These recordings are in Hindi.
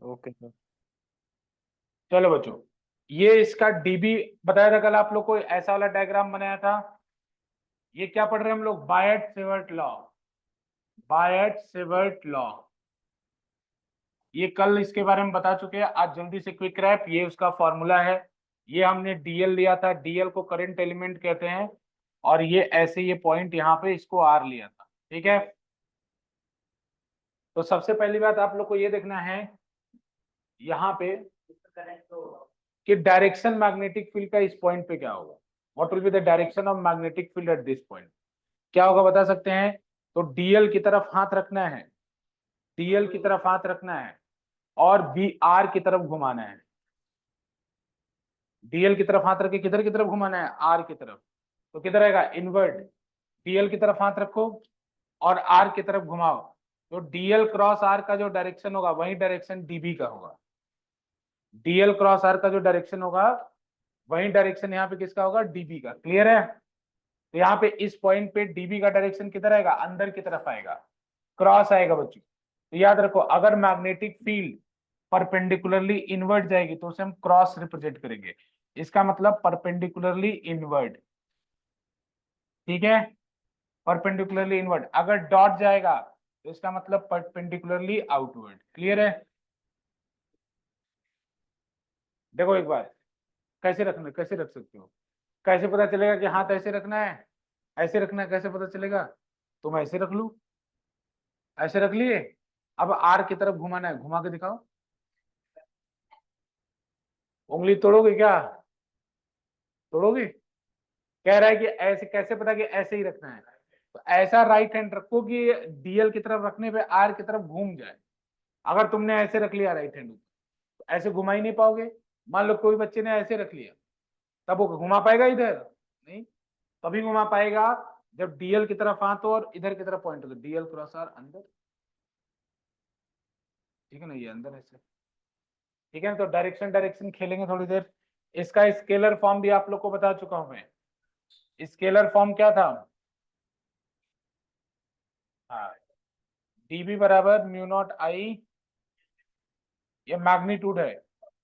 Okay sir. चलो बच्चों, ये इसका डीबी बताया था कल आप लोग को, ऐसा वाला डायग्राम बनाया था। ये क्या पढ़ रहे हैं हम लोग? बायट सेवर्ट लॉ। बायट सेवर्ट लॉ, ये कल इसके बारे में बता चुके हैं। आज जल्दी से क्विक रैप, ये उसका फॉर्मूला है। ये हमने डीएल लिया था, डीएल को करंट एलिमेंट कहते हैं। और ये ऐसे, ये पॉइंट यहाँ पे इसको आर लिया था, ठीक है। तो सबसे पहली बात आप लोग को ये देखना है यहाँ पे कि डायरेक्शन मैग्नेटिक फील्ड का इस पॉइंट पे क्या होगा। What will be the direction of magnetic field at this point, क्या होगा बता सकते हैं? तो डीएल की तरफ हाथ रखना है, डीएल की तरफ हाथ रखना है और बी आर की तरफ घुमाना है। डीएल की तरफ हाथ रख के किधर की तरफ घुमाना है? आर की तरफ। तो किधर आएगा? इनवर्ट। डीएल की तरफ हाथ रखो और आर की तरफ घुमाओ, तो डीएल क्रॉस आर का जो डायरेक्शन होगा वही डायरेक्शन डीबी का होगा। डीएल क्रॉस आर का जो डायरेक्शन होगा वही डायरेक्शन यहाँ पे किसका होगा? डीबी का। क्लियर है? तो यहाँ पे इस पॉइंट पे डीबी का डायरेक्शन किधर आएगा? अंदर की तरफ आएगा, क्रॉस आएगा बच्चों। तो याद रखो, अगर मैग्नेटिक फील्ड परपेंडिकुलरली इनवर्ट जाएगी तो उसे हम क्रॉस रिप्रेजेंट करेंगे। इसका मतलब परपेंडिकुलरली इनवर्ट, ठीक है। Perpendicularly invert. अगर डॉट जाएगा तो इसका मतलब परपेंडिकुलरली आउटवर्ड। क्लियर है? देखो एक बार, कैसे रखना, कैसे रख सकते हो? कैसे पता चलेगा कि हाथ ऐसे रखना है, ऐसे रखना है? कैसे पता चलेगा? तुम ऐसे रख लो, ऐसे रख लिए। अब आर की तरफ घुमाना है, घुमा के दिखाओ। उंगली तोड़ोगे क्या? तोड़ोगे? कह रहा है कि ऐसे, कैसे पता कि ऐसे ही रखना है? तो ऐसा राइट हैंड रखो कि डीएल की तरफ रखने पे आर की तरफ घूम जाए। अगर तुमने ऐसे रख लिया राइट हैंड, तो ऐसे घुमा ही नहीं पाओगे। मान लो कोई बच्चे ने ऐसे रख लिया, तब वो घुमा पाएगा इधर? नहीं। तभी घुमा पाएगा जब डीएल की तरफ हाथ हो और इधर की तरफ पॉइंट हो, डीएल क्रॉस आर अंदर, ठीक है ना, ये अंदर ऐसे। ठीक है ना? तो डायरेक्शन डायरेक्शन खेलेंगे थोड़ी देर। इसका स्केलर फॉर्म भी आप लोग को बता चुका हूं मैं। स्केलर फॉर्म क्या था? हाँ, डीबी बराबर म्यू नॉट आई, ये मैग्नीट्यूड है,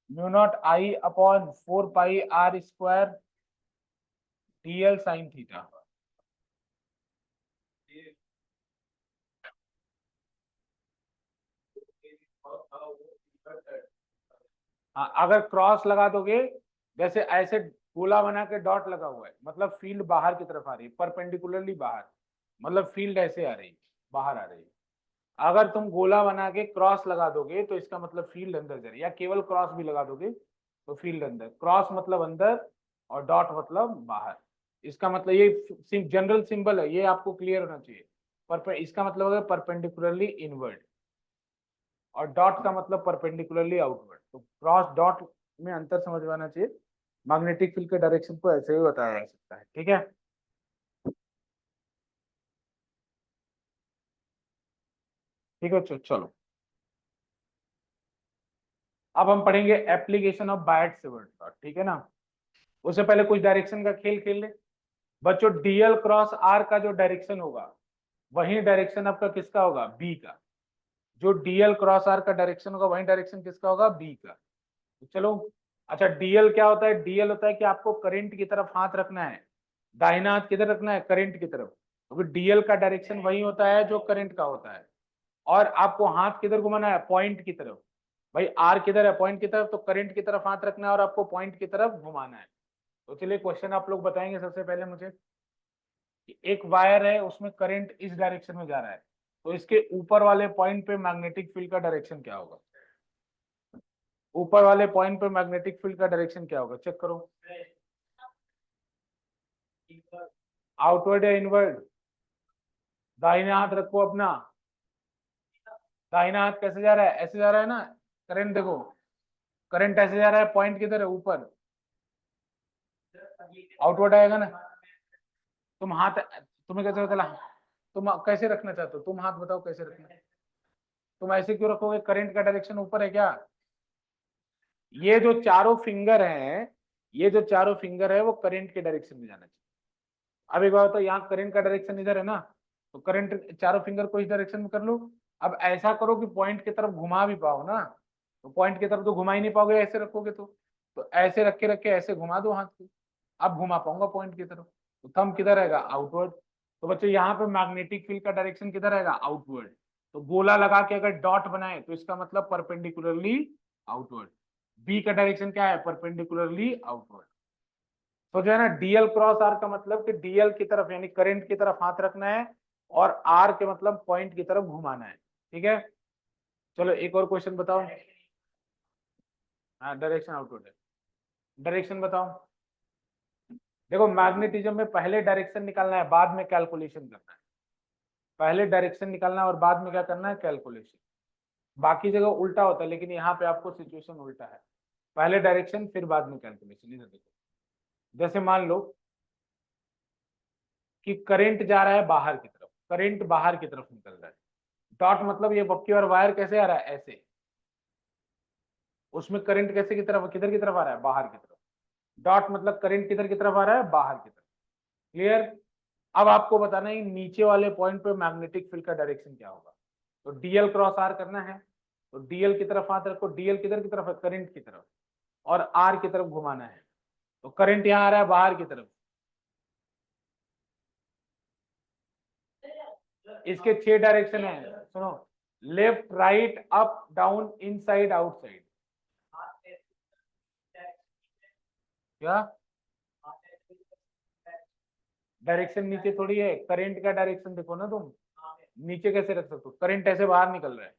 mu naught I upon 4 pi R square DL sine theta. हाँ, अगर क्रॉस लगा दोगे, जैसे ऐसे गोला बना के डॉट लगा हुआ है, मतलब फील्ड बाहर की तरफ आ रही है, परपेंडिकुलरली बाहर, मतलब फील्ड ऐसे आ रही है, बाहर आ रही है। अगर तुम गोला बना के क्रॉस लगा दोगे तो इसका मतलब फील्ड अंदर जा रही है, या केवल क्रॉस भी लगा दोगे तो फील्ड अंदर। क्रॉस मतलब अंदर और डॉट मतलब बाहर। इसका मतलब ये जनरल सिंबल है, ये आपको क्लियर होना चाहिए। पर इसका मतलब है परपेंडिकुलरली इनवर्ड, और डॉट का मतलब परपेंडिकुलरली आउटवर्ड। तो क्रॉस डॉट में अंतर समझ में आना चाहिए। मैग्नेटिक फील्ड के डायरेक्शन को ऐसे ही बताया जा सकता है, ठीक है। ठीक है, चलो अब हम पढ़ेंगे application of Biot Savart law, ठीक है ना। उससे पहले कुछ डायरेक्शन का खेल खेल ले बच्चों। डीएल क्रॉस आर का जो डायरेक्शन होगा वही डायरेक्शन आपका किसका होगा? बी का। जो डीएल क्रॉस आर का डायरेक्शन होगा वही डायरेक्शन किसका होगा? बी का। तो चलो, अच्छा डीएल क्या होता है? डीएल होता है कि आपको करंट की तरफ हाथ रखना है। दाहिना हाथ किधर रखना है? करंट की तरफ, क्योंकि डीएल का डायरेक्शन वही होता है जो करंट का होता है। और आपको हाथ किधर घुमाना है? पॉइंट की तरफ। भाई आर किधर है? पॉइंट की तरफ। तो करंट की तरफ हाथ रखना है और आपको पॉइंट की तरफ घुमाना है। तो चलिए क्वेश्चन आप लोग बताएंगे सबसे पहले मुझे कि एक वायर है, उसमें करंट इस डायरेक्शन में जा रहा है, तो इसके ऊपर वाले पॉइंट पे मैग्नेटिक फील्ड का डायरेक्शन क्या होगा? ऊपर वाले पॉइंट पे मैग्नेटिक फील्ड का डायरेक्शन क्या होगा? चेक करो। आउटवर्ड या इनवर्ड? दाहिने हाथ रखो अपना। दाहिना हाथ कैसे जा रहा है? ऐसे जा रहा है ना। करंट देखो, करंट ऐसे जा रहा है, पॉइंट किधर है? ऊपर। आउटवर्ड आएगा ना। तुम हाथ, तुम्हें कैसे पता चला? तुम कैसे रखना चाहते हो? तुम हाथ बताओ कैसे रखना है? तुम ऐसे क्यों रखोगे? करंट का डायरेक्शन ऊपर है क्या? ये जो चारों फिंगर हैं, ये जो चारों फिंगर है वो करंट के डायरेक्शन में जाना चाहिए। अब एक बात बताओ, यहाँ करंट का डायरेक्शन इधर है ना, तो करंट चारों फिंगर को इस डायरेक्शन में कर लो। अब ऐसा करो कि पॉइंट की तरफ घुमा भी पाओ ना। तो पॉइंट की तरफ तो घुमा ही नहीं पाओगे ऐसे रखोगे तो ऐसे रख के ऐसे घुमा दो हाथ को, अब घुमा पाऊंगा पॉइंट की तरफ। तो थंब किधर रहेगा, आउटवर्ड। तो बच्चों यहाँ पे मैग्नेटिक फील्ड का डायरेक्शन किधर रहेगा, आउटवर्ड। तो गोला लगा के अगर डॉट बनाए तो इसका मतलब परपेंडिकुलरली आउटवर्ड। बी का डायरेक्शन क्या है, परपेंडिकुलरली आउटवर्ड। तो जो है ना डीएल क्रॉस आर का मतलब कि डीएल की तरफ यानी करंट की तरफ हाथ रखना है और आर के मतलब पॉइंट की तरफ घुमाना है। ठीक है, चलो एक और क्वेश्चन बताओ। हाँ डायरेक्शन आउटवर्ड है, डायरेक्शन बताओ। देखो मैग्नेटिज्म में पहले डायरेक्शन निकालना है बाद में कैलकुलेशन करना है। पहले डायरेक्शन निकालना है और बाद में क्या करना है, कैलकुलेशन। बाकी जगह उल्टा होता है लेकिन यहाँ पे आपको सिचुएशन उल्टा है, पहले डायरेक्शन फिर बाद में कैलकुलेशन। इधर देखो, जैसे मान लो कि करंट जा रहा है बाहर की तरफ, करंट बाहर की तरफ निकल रहा है। डॉट मतलब ये बक्की और वायर कैसे आ रहा है, ऐसे। उसमें करंट कैसे की तरफ, किधर की तरफ आ रहा है, बाहर की तरफ। डॉट मतलब करंट किधर की तरफ आ रहा है, बाहर की तरफ। क्लियर। अब आपको बताना है नीचे वाले पॉइंट पे मैग्नेटिक फील्ड का डायरेक्शन क्या होगा। तो डीएल क्रॉस आर करना है, तो डीएल की तरफ हाथ रखो। डीएल किधर की तरफ है, करंट की तरफ, और आर की तरफ घुमाना है। तो करंट यहाँ आ रहा है बाहर की तरफ। इसके 6 डायरेक्शन है, सुनो। Left, right, up, down, inside, outside. क्या डायरेक्शन नीचे थोड़ी है, करंट का डायरेक्शन देखो ना तुम। नीचे कैसे रख सकते हो, करंट ऐसे बाहर निकल रहा है,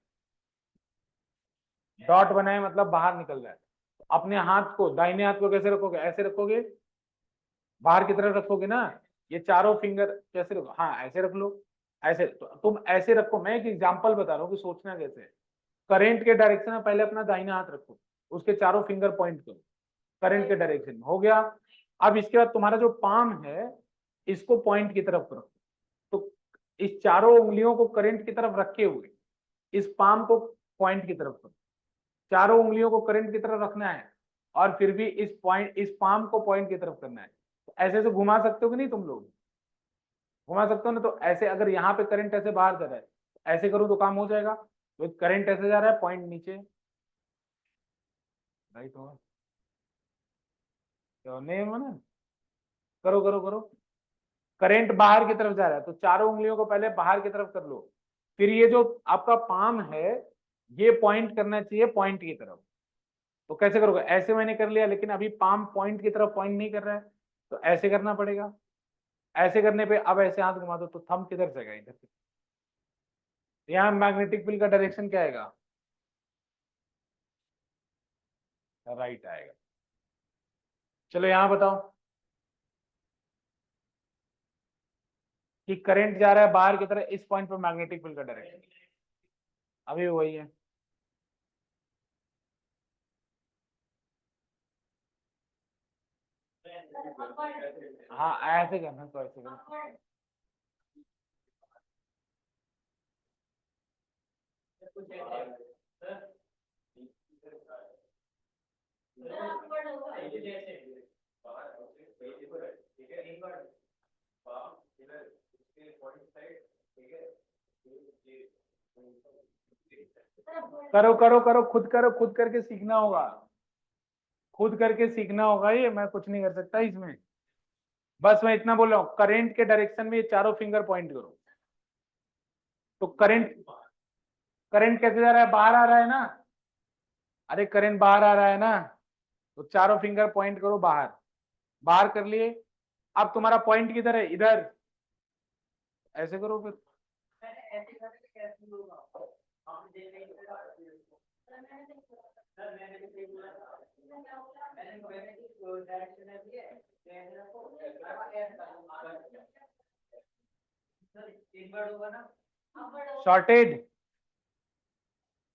डॉट बनाए मतलब बाहर निकल रहा है। तो अपने हाथ को, दाहिने हाथ को कैसे रखोगे, ऐसे रखोगे, बाहर की तरफ रखोगे ना। ये चारों फिंगर कैसे रखो, हाँ ऐसे रख लो। ऐसे तो तुम ऐसे रखो, मैं एक एग्जांपल बता रहा हूँ कि सोचना कैसे है। करंट के डायरेक्शन में पहले अपना दाहिना हाथ रखो, उसके चारों फिंगर पॉइंट करो करंट के डायरेक्शन में, हो गया। अब इसके बाद तुम्हारा जो पाम है इसको पॉइंट की तरफ रखो। तो इस चारों उंगलियों को करंट की तरफ रखे हुए इस पाम को पॉइंट की तरफ करो। चारों उंगलियों को करंट की तरफ रखना है और फिर भी इस पाम को पॉइंट की तरफ करना है। तो ऐसे से घुमा सकते हो कि नहीं तुम लोग, घुमा सकते हो ना। तो ऐसे अगर यहाँ पे करंट ऐसे बाहर जा रहा है तो ऐसे करो तो काम हो जाएगा। तो करंट ऐसे जा रहा है, पॉइंट नीचे, राइट होगा, तो नहीं होगा ना। करो करो करो। करंट बाहर की तरफ जा रहा है तो चारों उंगलियों को पहले बाहर की तरफ कर लो, फिर ये जो आपका पाम है ये पॉइंट करना चाहिए पॉइंट की तरफ। तो कैसे करोगे, ऐसे मैंने कर लिया लेकिन अभी पाम पॉइंट की तरफ पॉइंट नहीं कर रहा है, तो ऐसे करना पड़ेगा। ऐसे करने पे अब ऐसे हाथ घुमा दो तो थंब किधर से गए, इधर से। यहाँ मैग्नेटिक फील्ड का डायरेक्शन क्या आएगा, राइट आएगा। चलो यहाँ बताओ कि करंट जा रहा है बाहर की तरफ, इस पॉइंट पर मैग्नेटिक फील्ड का डायरेक्शन अभी वही है। हाँ ऐसे करना, तो ऐसे करना। करो करो करो, खुद करो, खुद करके सीखना होगा, खुद करके सीखना होगा, ये मैं कुछ नहीं कर सकता इसमें। बस मैं इतना बोल रहा हूँ, करंट के डायरेक्शन में ये चारों फिंगर पॉइंट करो। तो करंट, करंट कैसे जा रहा है, बाहर आ रहा है ना। अरे करंट बाहर आ रहा है ना, तो चारों फिंगर पॉइंट करो बाहर, बाहर कर लिए। अब तुम्हारा पॉइंट किधर है, इधर, ऐसे करो फिर। शॉर्टेड,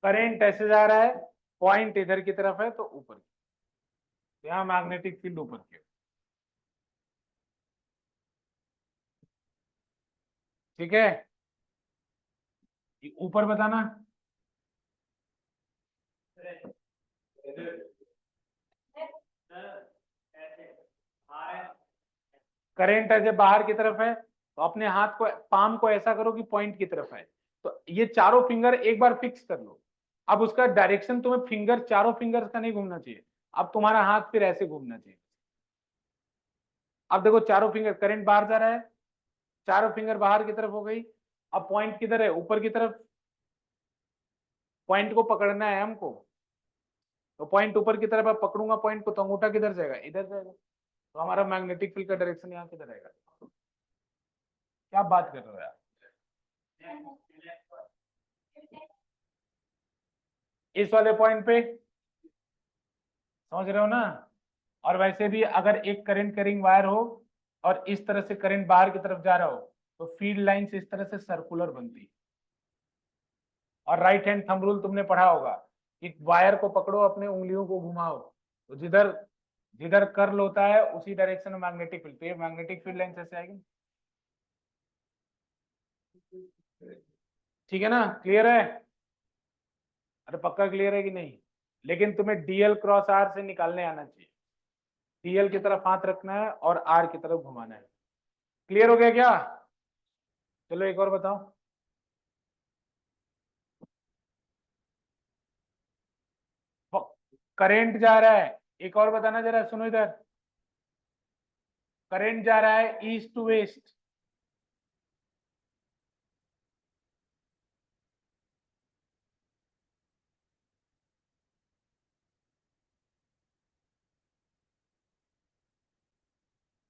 करंट ऐसे जा रहा है, पॉइंट इधर की तरफ है तो ऊपर की। यहाँ मैग्नेटिक फील्ड ऊपर की, ठीक है। ऊपर बताना, करंट ऐसे बाहर की तरफ है तो अपने हाथ को, पाम को ऐसा करो कि पॉइंट की तरफ है। तो ये चारों फिंगर एक बार फिक्स कर लो, अब उसका डायरेक्शन तुम्हें फिंगर, चारों फिंगर्स का नहीं घूमना चाहिए, अब तुम्हारा हाथ फिर ऐसे घूमना चाहिए। अब देखो चारों फिंगर, करंट बाहर जा रहा है, चारों फिंगर बाहर की तरफ हो गई। अब पॉइंट किधर है, ऊपर की तरफ। पॉइंट को पकड़ना है हमको, तो पॉइंट ऊपर की तरफ अब पकड़ूंगा पॉइंट को, तो अंगूठा किधर जाएगा, इधर जाएगा। तो हमारा मैग्नेटिक फील्ड का डायरेक्शन यहाँ किधर आएगा। क्या बात कर रहे हो यार। इस वाले पॉइंट पे समझ रहे हो ना। और वैसे भी अगर एक करंट कैरिंग वायर हो और इस तरह से करंट बाहर की तरफ जा रहा हो, तो फील्ड लाइंस इस तरह से सर्कुलर बनती है। और राइट हैंड थंब रूल तुमने पढ़ा होगा कि वायर को पकड़ो, अपने उंगलियों को घुमाओ, तो जिधर जिधर कर्ल होता है उसी डायरेक्शन में मैग्नेटिक फील्ड, तो ये मैग्नेटिक फील्ड लाइन ऐसे आएगी। ठीक है ना, क्लियर है। अरे पक्का क्लियर है कि नहीं। लेकिन तुम्हें डीएल क्रॉस आर से निकालने आना चाहिए। डीएल की तरफ हाथ रखना है और आर की तरफ घुमाना है। क्लियर हो गया क्या। चलो एक और बताओ। करंट जा रहा है, एक और बताना जरा, सुनो इधर। करंट जा रहा है ईस्ट टू वेस्ट।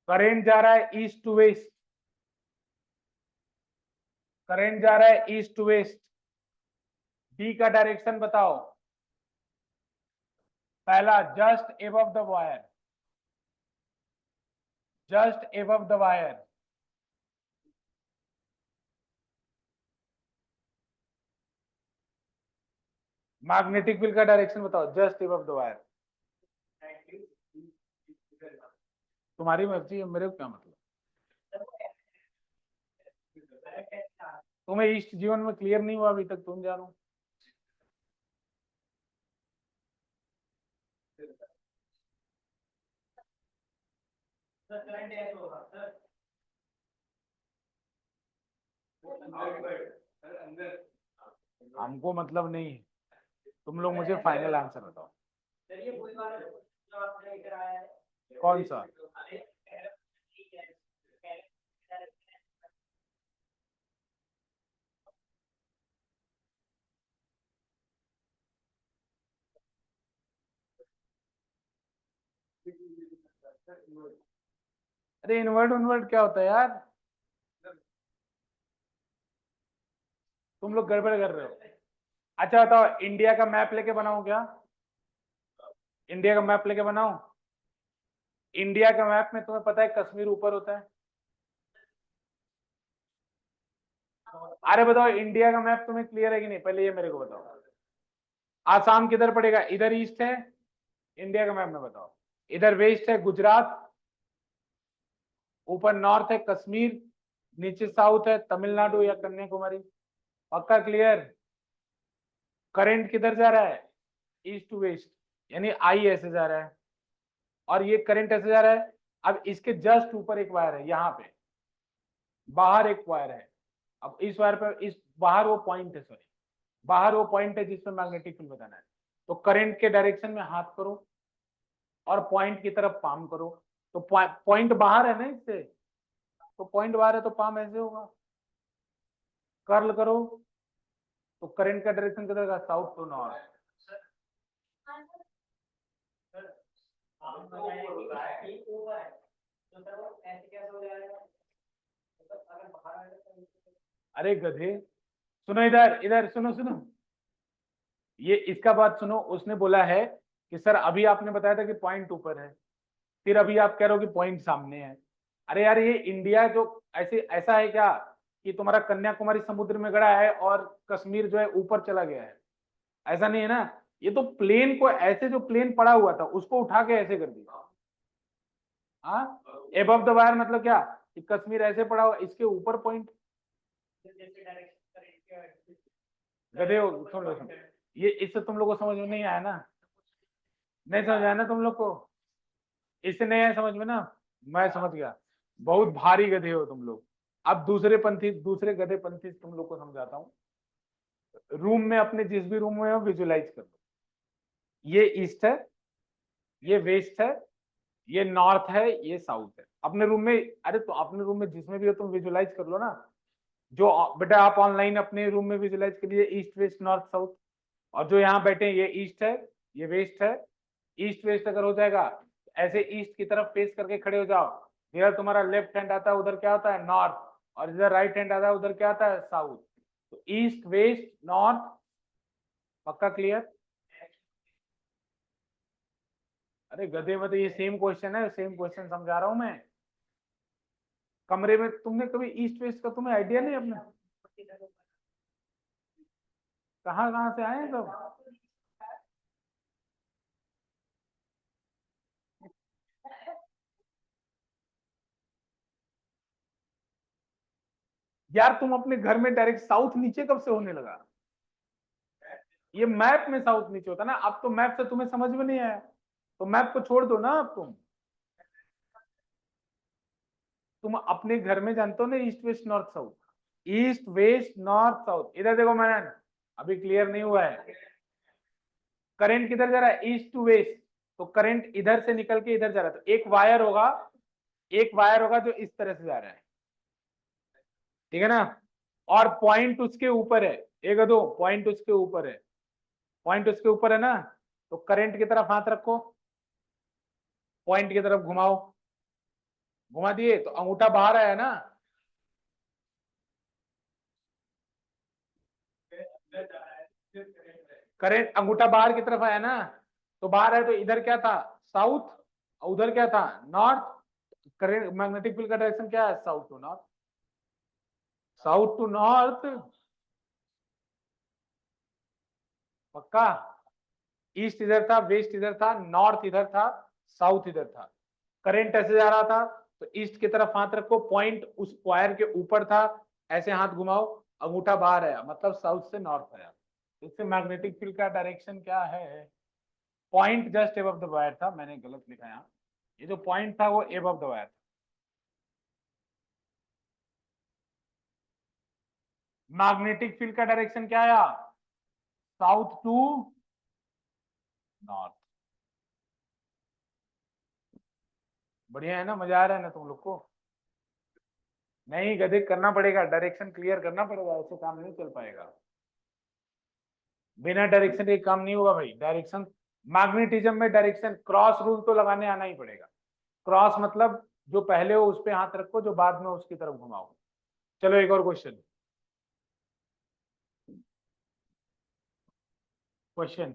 करंट जा रहा है ईस्ट टू वेस्ट। करंट जा रहा है ईस्ट टू वेस्ट। डी का डायरेक्शन बताओ। पहला, just above the wire. Just above the wire. Magnetic field का डायरेक्शन बताओ, जस्ट एबव द वायर। तुम्हारी मर्जी है, मेरे को क्या मतलब। तुम्हें ईस्ट जीवन में क्लियर नहीं हुआ अभी तक, तुम जानो। हमको मतलब नहीं है, तुम लोग मुझे फाइनल आंसर बताओ। कौन सा। अरे इनवर्ट उनवर्ट क्या होता है यार, तुम लोग गड़बड़ कर रहे हो। अच्छा बताओ, इंडिया का मैप लेके बनाऊं क्या। इंडिया का मैप लेके बनाऊं। इंडिया का मैप में तुम्हें पता है कश्मीर ऊपर होता है। अरे बताओ, इंडिया का मैप तुम्हें क्लियर है कि नहीं, पहले ये मेरे को बताओ। आसाम किधर पड़ेगा, इधर ईस्ट है। इंडिया का मैप में बताओ। इधर वेस्ट है गुजरात, ऊपर नॉर्थ है कश्मीर, नीचे साउथ है तमिलनाडु या कन्याकुमारी। पक्का क्लियर। करंट किधर जा रहा है, ईस्ट टू वेस्ट, यानी आई ऐसे जा रहा है, और ये करंट ऐसे जा रहा है। अब इसके जस्ट ऊपर एक वायर है, यहाँ पे बाहर एक वायर है। अब इस वायर पर, इस बाहर वो पॉइंट है, सॉरी, बाहर वो पॉइंट है जिसमें मैग्नेटिक फील्ड बताना है। तो करंट के डायरेक्शन में हाथ करो और पॉइंट की तरफ पाम करो। तो पॉइंट बाहर है ना इससे, तो पॉइंट बाहर है तो पाम ऐसे होगा। कर्ल करो, तो करंट का डायरेक्शन किधर का, साउथ टू नॉर्थ। अरे गधे, सुनो इधर, इधर सुनो सुनो, ये इसका बात सुनो। उसने बोला है कि सर अभी आपने बताया था कि पॉइंट ऊपर है, फिर अभी आप कह रहे हो कि पॉइंट सामने है। अरे यार, ये इंडिया जो ऐसे ऐसा है क्या कि तुम्हारा कन्याकुमारी समुद्र में गड़ा है और कश्मीर जो है ऊपर चला गया है, ऐसा नहीं है ना। ये तो प्लेन को ऐसे, जो प्लेन पड़ा हुआ था उसको उठा के ऐसे कर दिया। हाँ, एबव द वायर मतलब क्या, कि कश्मीर ऐसे पड़ा हुआ, इसके ऊपर पॉइंट। गधे हो, सुन लो सुन, ये इससे तुम लोग को समझ में नहीं आया ना, नहीं समझ आया ना तुम लोग को, इससे नहीं आया समझ में ना। मैं समझ गया, बहुत भारी गधे हो तुम लोग। अब दूसरे पंथी, दूसरे गधे पंथी तुम लोग को समझाता हूँ। रूम में अपने जिस भी रूम में हो विजुलाइज कर लो। ये ईस्ट है, ये वेस्ट है, ये नॉर्थ है, ये साउथ है। अपने रूम में, अरे तो अपने रूम में जिसमें भी हो तुम विजुलाइज कर लो ना। जो बेटा आप ऑनलाइन अपने रूम में विजुलाइज करिए ईस्ट वेस्ट नॉर्थ साउथ। और जो यहाँ बैठे हैं ये ईस्ट है, ये वेस्ट है। ईस्ट वेस्ट अगर हो जाएगा ऐसे ईस्ट की तरफ फेस करके खड़े हो जाओ। इधर तुम्हारा लेफ्ट हैंड आता है उधर क्या होता है नॉर्थ, और इधर राइट हैंड आता है उधर क्या आता है साउथ। तो ईस्ट वेस्ट नॉर्थ, पक्का क्लियर? अरे गधे में तो ये सेम क्वेश्चन है, सेम क्वेश्चन समझा रहा हूं मैं। कमरे में तुमने कभी ईस्ट वेस्ट का तुम्हें आइडिया नहीं अपने? कहाँ कहाँ से आए हैं सब? यार तुम अपने घर में डायरेक्ट साउथ नीचे कब से होने लगा? ये मैप में साउथ नीचे होता ना, अब तो मैप से तुम्हें समझ में नहीं आया, तो मैप को छोड़ दो ना। अब तुम अपने घर में जानते हो ना east west north south. East west north south, इधर देखो मैंने, अभी क्लियर नहीं हुआ है। करंट किधर जा रहा है? East to west. तो करंट इधर से निकल के इधर जा रहा है, तो एक वायर होगा, एक वायर होगा जो इस तरह से जा रहा है, ठीक है ना? और पॉइंट उसके ऊपर है, एक दो पॉइंट उसके ऊपर है, पॉइंट उसके ऊपर है ना। तो करंट की तरफ हाथ रखो, पॉइंट की तरफ घुमाओ, घुमा दिए तो अंगूठा बाहर आया ना। करंट अंगूठा बाहर की तरफ आया ना, तो बाहर है तो इधर क्या था साउथ, उधर क्या था नॉर्थ। करंट मैग्नेटिक फील्ड का डायरेक्शन क्या है? South to north, south to north, पक्का? ईस्ट इधर था, वेस्ट इधर था, नॉर्थ इधर था, साउथ इधर था। करंट ऐसे जा रहा था, तो ईस्ट की तरफ हाथ रखो, पॉइंट उस वायर के ऊपर था, ऐसे हाथ घुमाओ, अंगूठा बाहर आया, मतलब साउथ से नॉर्थ आया। इससे मैग्नेटिक फील्ड का डायरेक्शन क्या है? Point just above the wire था, मैंने गलत लिखा यहाँ, ये जो पॉइंट था वो एबव द वायर था। मैग्नेटिक फील्ड का डायरेक्शन क्या आया? South to north. बढ़िया है ना, मजा आ रहा है ना तुम लोग को? नहीं गधे, करना पड़ेगा, डायरेक्शन क्लियर करना पड़ेगा, ऐसे काम नहीं चल पाएगा। बिना डायरेक्शन के काम नहीं होगा भाई। डायरेक्शन, मैग्नेटिज्म में डायरेक्शन क्रॉस रूल तो लगाने आना ही पड़ेगा। क्रॉस मतलब जो पहले हो उस पे हाथ रखो, जो बाद में उसकी तरफ घुमाओ। चलो एक और क्वेश्चन, क्वेश्चन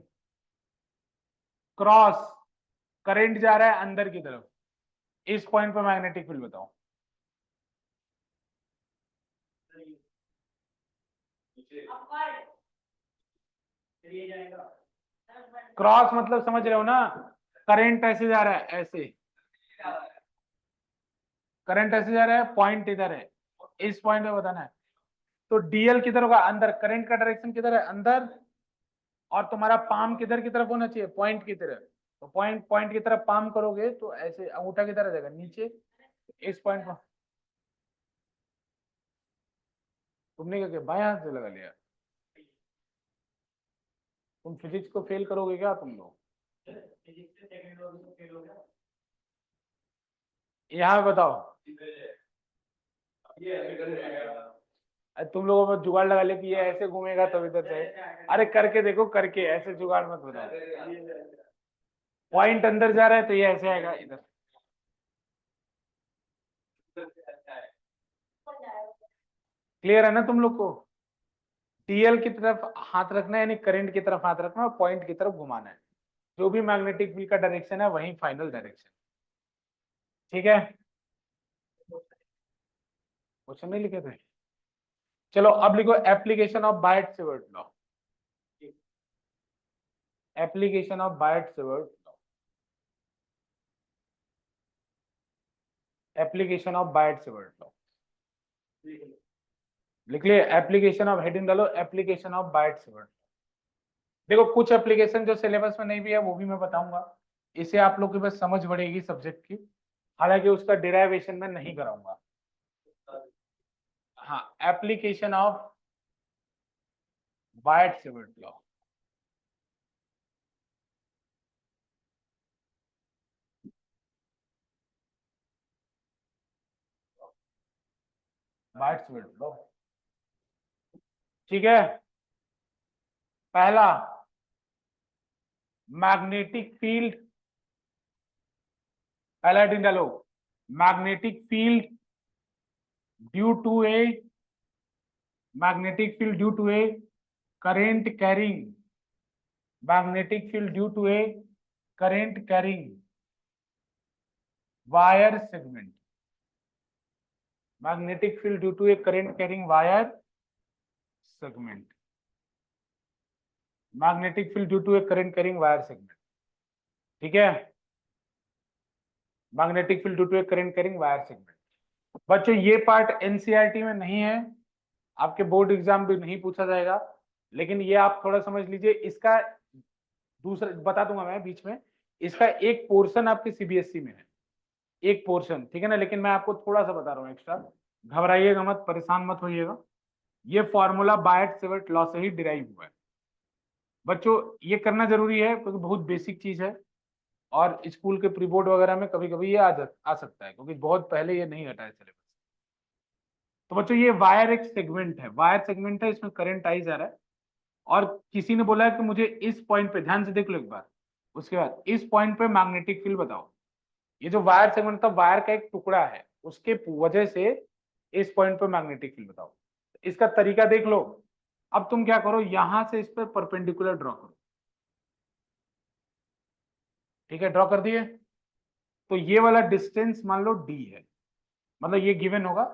क्रॉस, करंट जा रहा है अंदर की तरफ, इस पॉइंट पर मैग्नेटिक फील्ड बताओ। क्रॉस मतलब समझ रहे हो ना, करंट ऐसे जा रहा है, ऐसे करंट ऐसे जा रहा है, पॉइंट इधर है, इस पॉइंट पे बताना है। तो डीएल किधर होगा? अंदर। करंट का डायरेक्शन किधर है? अंदर। और तुम्हारा पाम किधर की तरफ होना चाहिए? पॉइंट की तरफ। तो पॉइंट पॉइंट की तरफ पाम करोगे तो ऐसे अंगूठा किधर आ जाएगा? नीचे। इस पॉइंट पर तुमने क्या किया? बाएं हाथ से लगा लिया? तुम फिजिक्स को फेल करोगे क्या तुम लोग? यहाँ बताओ। तुम लोगों में जुगाड़ लगा ले कि ये ऐसे घूमेगा तब इधर से। अरे करके देखो, करके, ऐसे जुगाड़ मत बताओ। पॉइंट अंदर जा रहा है तो ये ऐसे आएगा इधर। क्लियर है ना तुम लोग को? टीएल की तरफ हाथ रखना है, यानी करंट की तरफ हाथ रखना, और पॉइंट की तरफ घुमाना है। जो भी मैग्नेटिक फील्ड का डायरेक्शन है वही फाइनल डायरेक्शन। ठीक है, क्वेश्चन नहीं लिखे थे? चलो अब लिखो application of Biot Savart law. Application of Biot Savart law, application of Biot Savart law लिख लिए। एप्लीकेशन ऑफ, हेडिंग डालो एप्लीकेशन ऑफ बायट सेवर्ट। देखो कुछ एप्लीकेशन जो सिलेबस में नहीं भी है वो भी मैं बताऊंगा, इसे आप लोग की बस समझ बढ़ेगी सब्जेक्ट की। हालांकि उसका डिराइवेशन में नहीं कराऊंगा। हाँ, application of Biot Savart law. Biot Savart law, ठीक है। पहला, मैग्नेटिक फील्ड, पहला हेडिंग डालो, magnetic field due to a, magnetic field due to a current carrying, magnetic field due to a current carrying wire segment, magnetic field due to a current carrying wire segment, magnetic field due to a current carrying wire segment, ठीक है, magnetic field due to a current carrying wire segment. बच्चों ये पार्ट एनसीईआरटी में नहीं है, आपके बोर्ड एग्जाम भी नहीं पूछा जाएगा, लेकिन ये आप थोड़ा समझ लीजिए। इसका दूसरा बता दूंगा मैं बीच में, इसका एक पोर्शन आपके सीबीएसई में है, एक पोर्शन, ठीक है ना, लेकिन मैं आपको थोड़ा सा बता रहा हूँ एक्स्ट्रा, घबराइएगा मत, परेशान मत होइएगा। ये फॉर्मूला बायट-सेवर्ट लॉ से ही डिराइव हुआ है बच्चों, ये करना जरूरी है क्योंकि बहुत बेसिक चीज है और स्कूल के प्री बोर्ड वगैरह में कभी कभी ये आ सकता है, क्योंकि बहुत पहले ये नहीं हटा है सिलेबस। तो बच्चों ये वायर एक सेगमेंट है, वायर सेगमेंट है, इसमें करंट आई जा रहा है, और किसी ने बोला है कि मुझे इस पॉइंट पे, ध्यान से देख लो एक बार, उसके बाद इस पॉइंट पे मैग्नेटिक फील्ड बताओ। ये जो वायर सेगमेंट था, वायर का एक टुकड़ा है, उसके वजह से इस पॉइंट पे मैग्नेटिक फील्ड बताओ। इसका तरीका देख लो। अब तुम क्या करो, यहां से इस पर परपेंडिकुलर ड्रॉ करो, ठीक है, ड्रॉ कर दिए। तो ये वाला डिस्टेंस मान लो डी है, मतलब ये गिवन होगा,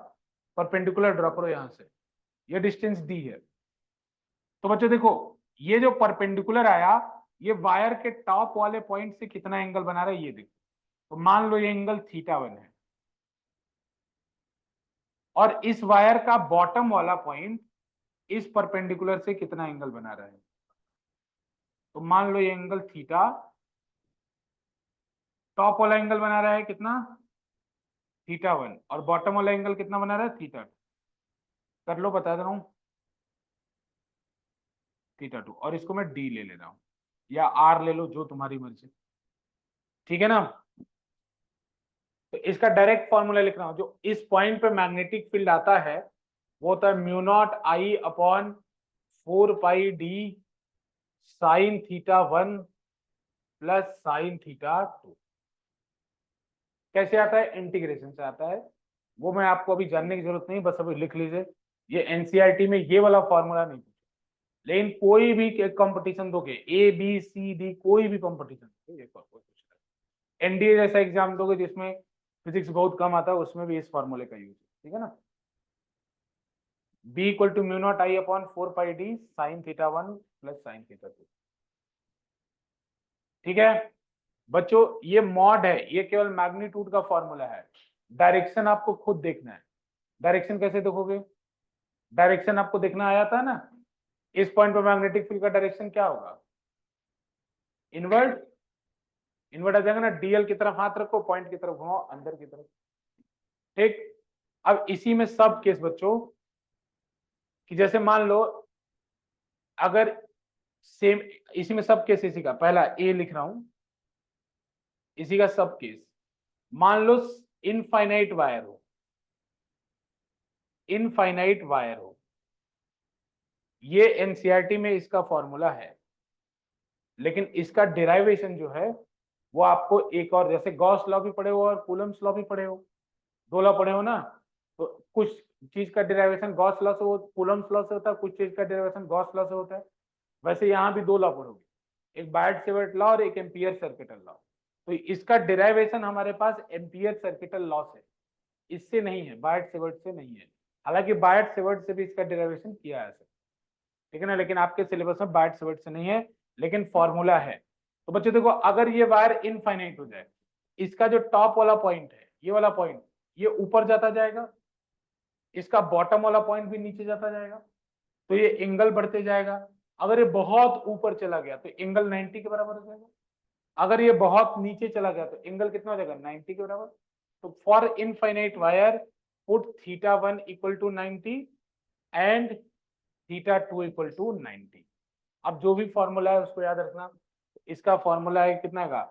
परपेंडिकुलर ड्रॉ करो यहां से, ये डिस्टेंस डी है। तो बच्चों देखो, ये जो परपेंडिकुलर आया, ये वायर के टॉप वाले पॉइंट से कितना एंगल बना रहा है ये देखो। तो मान लो ये एंगल θ1 है, और इस वायर का बॉटम वाला पॉइंट इस परपेंडिकुलर से कितना एंगल बना रहा है। तो मान लो ये एंगल थीटा, टॉप वाला एंगल बना रहा है कितना, θ1, और बॉटम वाला एंगल कितना बना रहा है, θ2। कर लो, बता दे रहा हूं, θ2, और इसको मैं डी ले रहा हूं, या आर ले लो, जो तुम्हारी मर्जी, ठीक है ना। तो इसका डायरेक्ट फॉर्मूला लिख रहा हूं, जो इस पॉइंट पे मैग्नेटिक फील्ड आता है वो होता है mu naught I upon 4πd sine θ1 plus sine θ2। कैसे आता है, इंटीग्रेशन से आता है, वो मैं आपको अभी जानने की जरूरत नहीं, बस अभी लिख लीजिए। ये एनसीईआरटी में ये वाला फॉर्मूला नहीं पूछा, लेकिन कोई भी कंपटीशन दोगे, ए बी सी डी, कोई भी कंपटीशन, एनडीए जैसा एग्जाम दोगे जिसमें फिजिक्स बहुत कम आता है, उसमें भी इस फॉर्मूले का यूज है, ठीक है ना। b equal to mu naught I upon 4πd sine θ1 plus sine θ2, ठीक है बच्चों। ये मॉड है, ये केवल मैग्नीट्यूड का फॉर्मूला है, डायरेक्शन आपको खुद देखना है। डायरेक्शन कैसे देखोगे, डायरेक्शन आपको देखना आया था ना, इस पॉइंट पर मैग्नेटिक फील्ड का डायरेक्शन क्या होगा, इनवर्ट, इनवर्ट आ जाएगा ना, डीएल की तरफ हाथ रखो, पॉइंट की तरफ घुमाओ, अंदर की तरफ, ठीक। अब इसी में सब केस बच्चों, कि जैसे मान लो अगर सेम, इसी में सब केस, इसी का पहला ए लिख रहा हूं, इसी का सब केस, मान लो इनफाइनाइट वायर हो, इनफाइनाइट वायर हो, ये एनसीईआरटी में इसका फॉर्मूला है, लेकिन इसका डेराइवेशन जो है वो आपको एक और, जैसे गॉस लॉ भी पढ़े हो और कूलम्स लॉ भी पढ़े हो, दो लॉ पढ़े हो ना, तो कुछ चीज का डेराइवेशन गॉस लॉ से, कूलम्स लॉ से होता है, कुछ चीज का डेराइवेशन गॉस लॉ से होता है। वैसे यहाँ भी दो लॉ पढ़ोगे, एक बायट-सेवर्ट लॉ और एक एम्पियर सर्किटल लॉ। तो इसका डेराइवेशन हमारे पास एम्पियर सर्किटल लॉ से, इससे नहीं है, बायट-सेवर्ट से नहीं है। हालांकि बायट-सेवर्ट से भी इसका डेराइवेशन किया है, ठीक है ना, लेकिन आपके सिलेबस में बायट-सेवर्ट से नहीं है, लेकिन फॉर्मूला है। तो बच्चों देखो, अगर ये वायर इनफाइनाइट हो जाए, इसका जो टॉप वाला पॉइंट है, ये वाला पॉइंट, ये ऊपर जाता जाएगा, इसका बॉटम वाला पॉइंट भी नीचे जाता जाएगा, तो ये एंगल बढ़ते जाएगा। अगर ये बहुत ऊपर चला गया तो एंगल 90 के बराबर हो जाएगा, अगर ये बहुत नीचे चला गया तो एंगल कितना हो जाएगा, 90 के बराबर। तो for infinite wire put θ1 equal to 90 and theta 2 equal to 90। अब जो भी फॉर्मूला है उसको याद रखना। इसका फॉर्मूला है कितना का,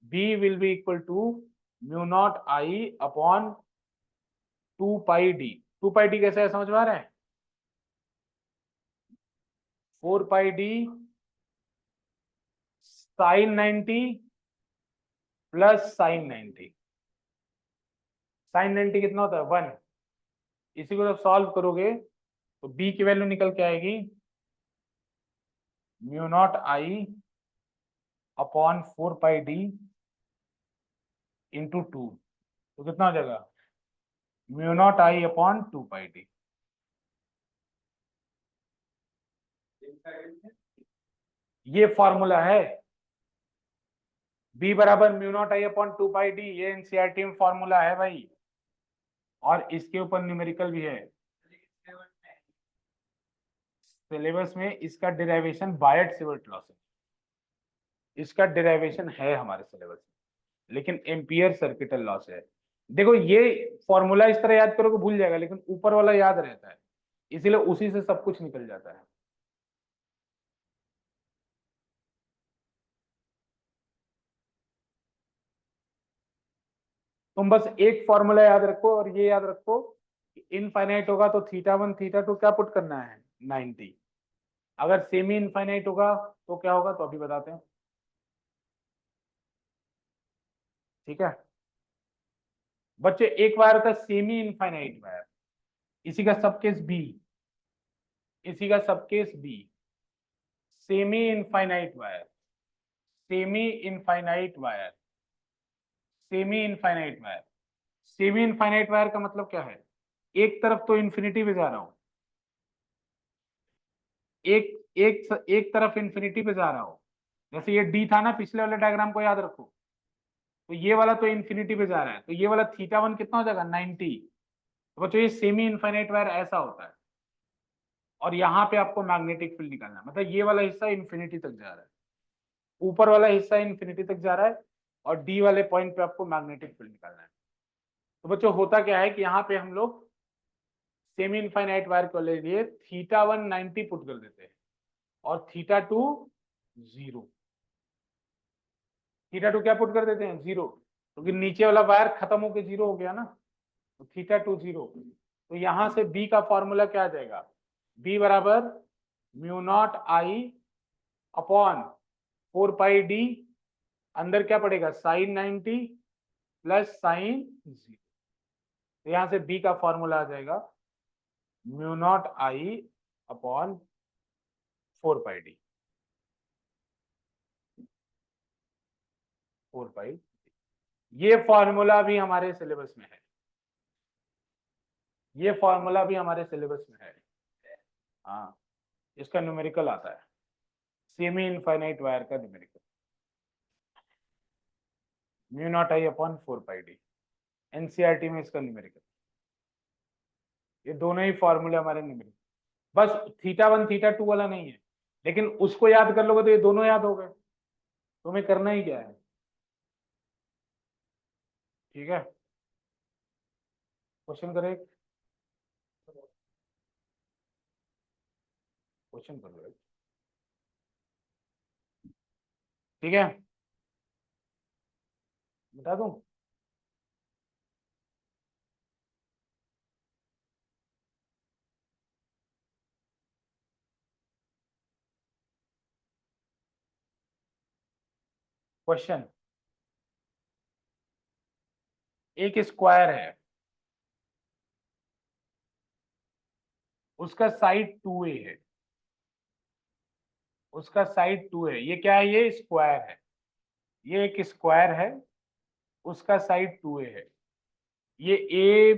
B will be equal to mu naught I upon 2 pi D. 2 pi D कैसे है समझ में आ रहा है? 4 pi D sine 90 plus sine 90। Sine 90 कितना होता है 1। इसी को जब सॉल्व करोगे तो बी की वैल्यू निकल के आएगी mu naught I upon 4 pi D into 2। तो कितना हो जाएगा mu naught I upon 2 pi D. ये फॉर्मूला है बी बराबर mu naught I upon 2 pi D. ये एनसीईआरटी में फॉर्मूला है भाई, और इसके ऊपर न्यूमेरिकल भी है सिलेबस में। इसका डिराइवेशन बायट सिवर्ट लॉ से, इसका डिराइवेशन है हमारे सिलेबस में, लेकिन एम्पियर सर्किटल लॉ से है। देखो ये फॉर्मूला इस तरह याद करोगे भूल जाएगा, लेकिन ऊपर वाला याद रहता है, इसीलिए उसी से सब कुछ निकल जाता है। तुम बस एक फॉर्मूला याद रखो, और ये याद रखो कि इनफाइनाइट होगा तो थीटा 1 थीटा 2 क्या पुट करना है 90। अगर सेमी इनफाइनाइट होगा तो क्या होगा, तो अभी बताते हैं, ठीक है बच्चे। एक वायर का सेमी इनफाइनाइट वायर, इसी का सबकेस बी, इसी का subcase B. Semi infinite wire, semi infinite wire, semi infinite wire. Semi infinite wire का मतलब क्या है, एक तरफ तो इन्फिनिटी पे जा रहा हूं, एक एक तरफ इन्फिनिटी पे जा रहा हूं। जैसे ये डी था ना, पिछले वाले डायग्राम को याद रखो, तो ये वाला तो इन्फिनिटी पे जा रहा है, तो ये वाला थीटा 1 कितना हो जाएगा 90। तो बच्चों ये सेमी इनफाइनाइट वायर ऐसा होता है, और यहाँ पे आपको मैग्नेटिक फील्ड निकालना है, मतलब ये वाला हिस्सा इन्फिनिटी तक जा रहा है, ऊपर वाला हिस्सा इन्फिनिटी तक जा रहा है, और डी वाले पॉइंट पे आपको मैग्नेटिक फील्ड निकालना है। तो बच्चों होता क्या है कि यहाँ पे हम लोग सेमी इनफाइनाइट वायर को ले लिए थीटा 1 90 पुट कर देते हैं, और थीटा 2 0। थीटा 2 क्या पुट कर देते हैं 0, क्योंकि नीचे वाला वायर खत्म होके 0 हो गया ना, तो थीटा 2 0। तो यहां से बी का फॉर्मूला क्या आ जाएगा, बी बराबर mu naught I upon 4 pi D, अंदर क्या पड़ेगा साइन 90 प्लस साइन 0। तो यहां से बी का फॉर्मूला आ जाएगा mu naught I upon 4 pi D, 4 पाई। ये फॉर्मूला भी हमारे सिलेबस में है, ये फॉर्मूला भी हमारे सिलेबस में है। हाँ, इसका न्यूमेरिकल आता है, सेमी इनफाइनाइट वायर का numerical, mu naught I upon 4 pi D. NCERT में इसका न्यूमेरिकल, ये दोनों ही फॉर्मूले हमारे न्यूमेरिकल। बस थीटा 1 थीटा 2 वाला नहीं है, लेकिन उसको याद कर लोगे तो ये दोनों याद हो गए। तुम्हें करना ही क्या है, ठीक है क्वेश्चन करें, क्वेश्चन कर लो, ठीक है बता दूं। क्वेश्चन, एक स्क्वायर है, उसका साइड 2a है, उसका साइड 2 है। ये क्या है, ये स्क्वायर है, ये एक स्क्वायर है, उसका साइड 2a है। ये ए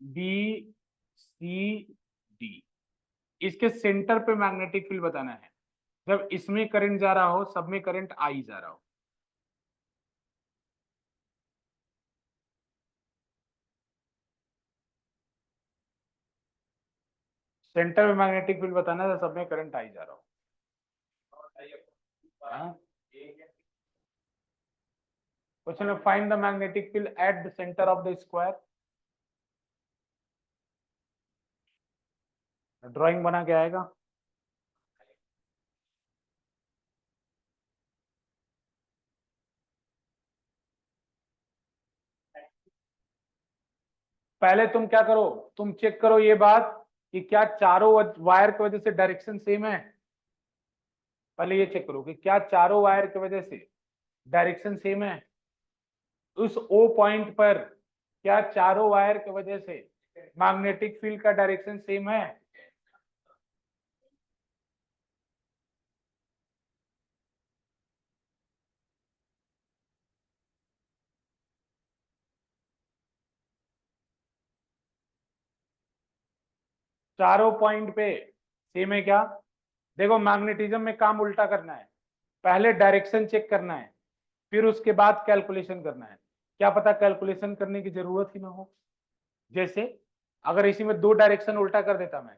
बी सी डी, इसके सेंटर पे मैग्नेटिक फील्ड बताना है। जब इसमें करंट जा रहा हो, सब में करंट आई जा रहा हो। सेंटर में मैग्नेटिक फील्ड बताना है, सब में करंट आई जा रहा हो। क्वेश्चन है find the magnetic field at the centre of the square. Drawing बना के आएगा। पहले तुम क्या करो, तुम चेक करो ये बात कि क्या चारों वायर की वजह से डायरेक्शन सेम है। पहले ये चेक करो कि क्या चारों वायर की वजह से डायरेक्शन सेम है। उस ओ पॉइंट पर क्या चारों वायर की वजह से मैग्नेटिक फील्ड का डायरेक्शन सेम है। चारों पॉइंट पे सेम है क्या। देखो मैग्नेटिज्म में काम उल्टा करना है, पहले डायरेक्शन चेक करना है, फिर उसके बाद कैलकुलेशन करना है। क्या पता कैलकुलेशन करने की जरूरत ही ना हो। जैसे अगर इसी में दो डायरेक्शन उल्टा कर देता, मैं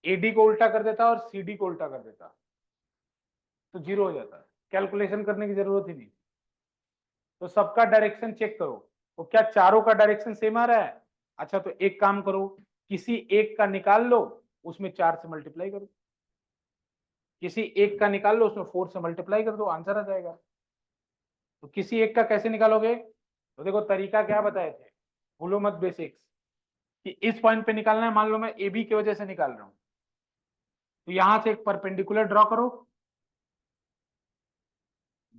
एडी को उल्टा कर देता और सीडी को उल्टा कर देता, तो जीरो हो जाता, कैलकुलेशन करने की जरूरत ही नहीं। तो सबका डायरेक्शन चेक करो, तो क्या चारों का डायरेक्शन सेम आ रहा है। अच्छा तो एक काम करो, किसी एक का निकाल लो, उसमें 4 से मल्टीप्लाई करो, किसी एक का निकाल लो, उसमें 4 से मल्टीप्लाई कर दो, आंसर आ जाएगा। तो किसी एक का कैसे निकालोगे, तो देखो तरीका क्या बताए थे, भूलो मत बेसिक्स, कि इस पॉइंट पे निकालना है। मान लो मैं ए बी की वजह से निकाल रहा हूं, तो यहां से एक परपेंडिकुलर ड्रॉ करो,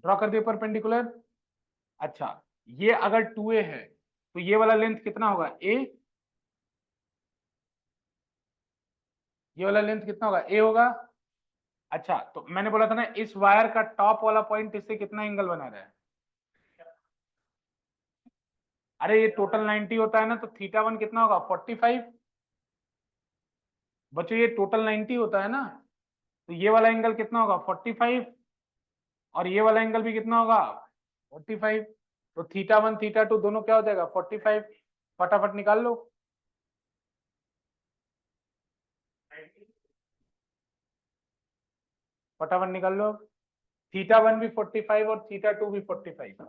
ड्रॉ कर दिया परपेंडिकुलर। अच्छा ये अगर 2a है तो ये वाला लेंथ कितना होगा a, ये वाला लेंथ कितना होगा a होगा। अच्छा तो मैंने बोला था ना इस वायर का टॉप वाला पॉइंट इससे कितना एंगल बना रहा है। अरे ये टोटल 90 होता है ना, तो थीटा वन कितना होगा 45। बच्चों ये टोटल 90 होता है ना, तो ये वाला एंगल कितना होगा 45, और ये वाला एंगल भी कितना होगा 45। तो थीटा वन थीटा टू दोनों क्या हो जाएगा 45। फटाफट निकाल लो। फटाफट निकाल लो, थीटा वन भी 45 और थीटा टू भी 45।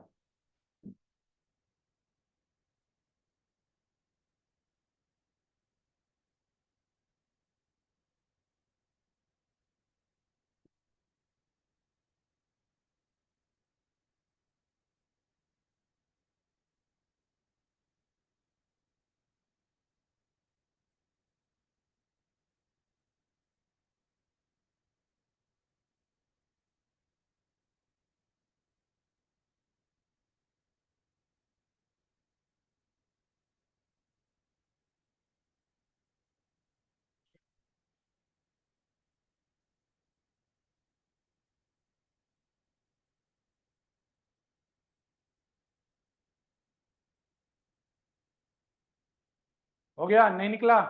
हो गया नहीं निकला,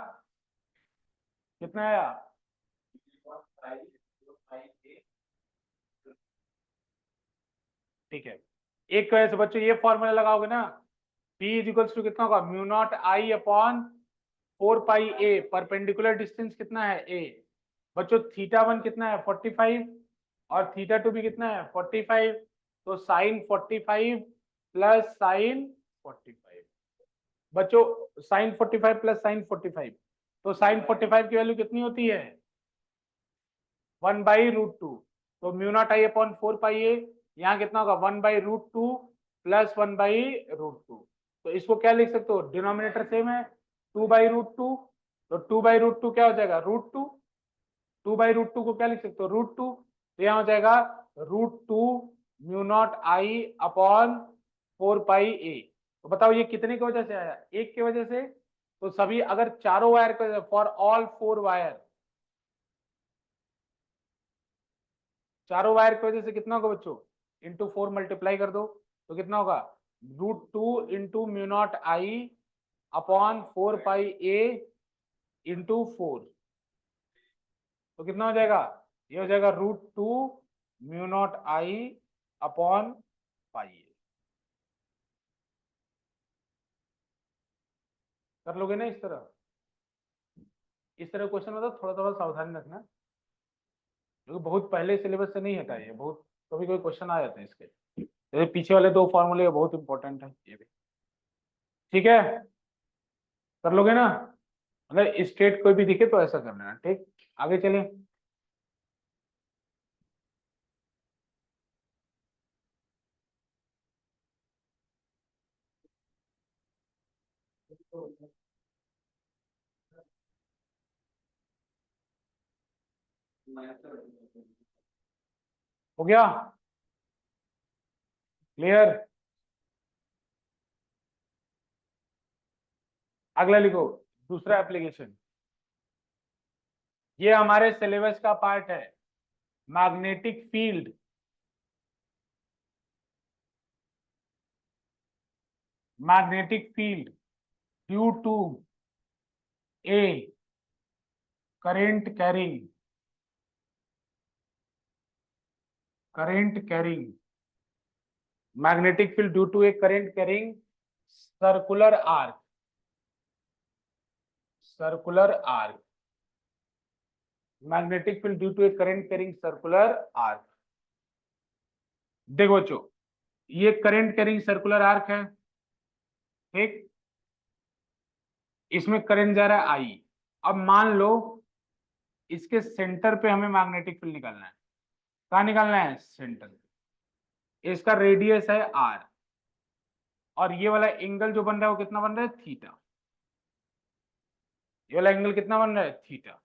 कितना आया। ठीक है, एक की वजह से बच्चों ये फॉर्मूला लगाओगे ना, P इज इक्वल्स टू कितना होगा mu naught I upon 4 pi A, perpendicular distance कितना है a। बच्चों थीटा वन कितना है 45 और थीटा टू भी कितना है 45, तो साइन 45 प्लस साइन 45। बच्चों साइन 45 प्लस साइन 45, तो साइन 45 की वैल्यू कितनी होती है 1/√2। तो म्यू नॉट आई अपॉन 4 पाई ए, यहाँ कितना होगा 1/√2 प्लस 1/√2। तो इसको क्या लिख सकते हो, डिनोमिनेटर सेम है 2/√2, तो 2/√2 क्या हो जाएगा √2। 2/√2 को क्या लिख सकते हो √2, तो यहाँ हो जाएगा √2 म्यू नॉट आई अपॉन 4 पाई ए। तो बताओ ये कितने की वजह से आया, एक की वजह से। तो सभी अगर चारों वायर के, फॉर ऑल 4 वायर, चारों वायर की वजह से कितना होगा बच्चों, इंटू 4 मल्टीप्लाई कर दो, तो कितना होगा √2 into mu naught I upon 4 pi A into 4, तो कितना हो जाएगा, ये हो जाएगा √2 mu naught I upon pi ए। कर लोगे ना इस तरह, इस तरह क्वेश्चन मतलब थोड़ा थोड़ा सावधानी रखना, क्योंकि बहुत पहले सिलेबस से नहीं हटा है, बहुत कभी कोई क्वेश्चन आ जाते हैं इसके। तो ये पीछे वाले दो फॉर्मूले बहुत इंपॉर्टेंट है ये भी। ठीक है, कर लोगे ना, मतलब स्टेट कोई भी दिखे तो ऐसा कर लेना। ठीक, आगे चलें। हो गया क्लियर? अगला लिखो, दूसरा एप्लीकेशन। ये हमारे सिलेबस का पार्ट है, magnetic field. Magnetic field due to a current carrying, current carrying, magnetic field due to a current carrying circular arc, circular arc, magnetic field due to a current carrying circular arc। देखो बच्चों, ये करंट कैरिंग सर्कुलर आर्क है, ठीक। इसमें करंट जा रहा है आई। अब मान लो इसके सेंटर पे हमें मैग्नेटिक फील्ड निकालना है। कहाँ निकालना है? सेंटर पे। इसका रेडियस है आर, और ये वाला एंगल जो बन रहा है वो कितना बन रहा है? थीटा। ये वाला एंगल कितना बन रहा है? थीटा।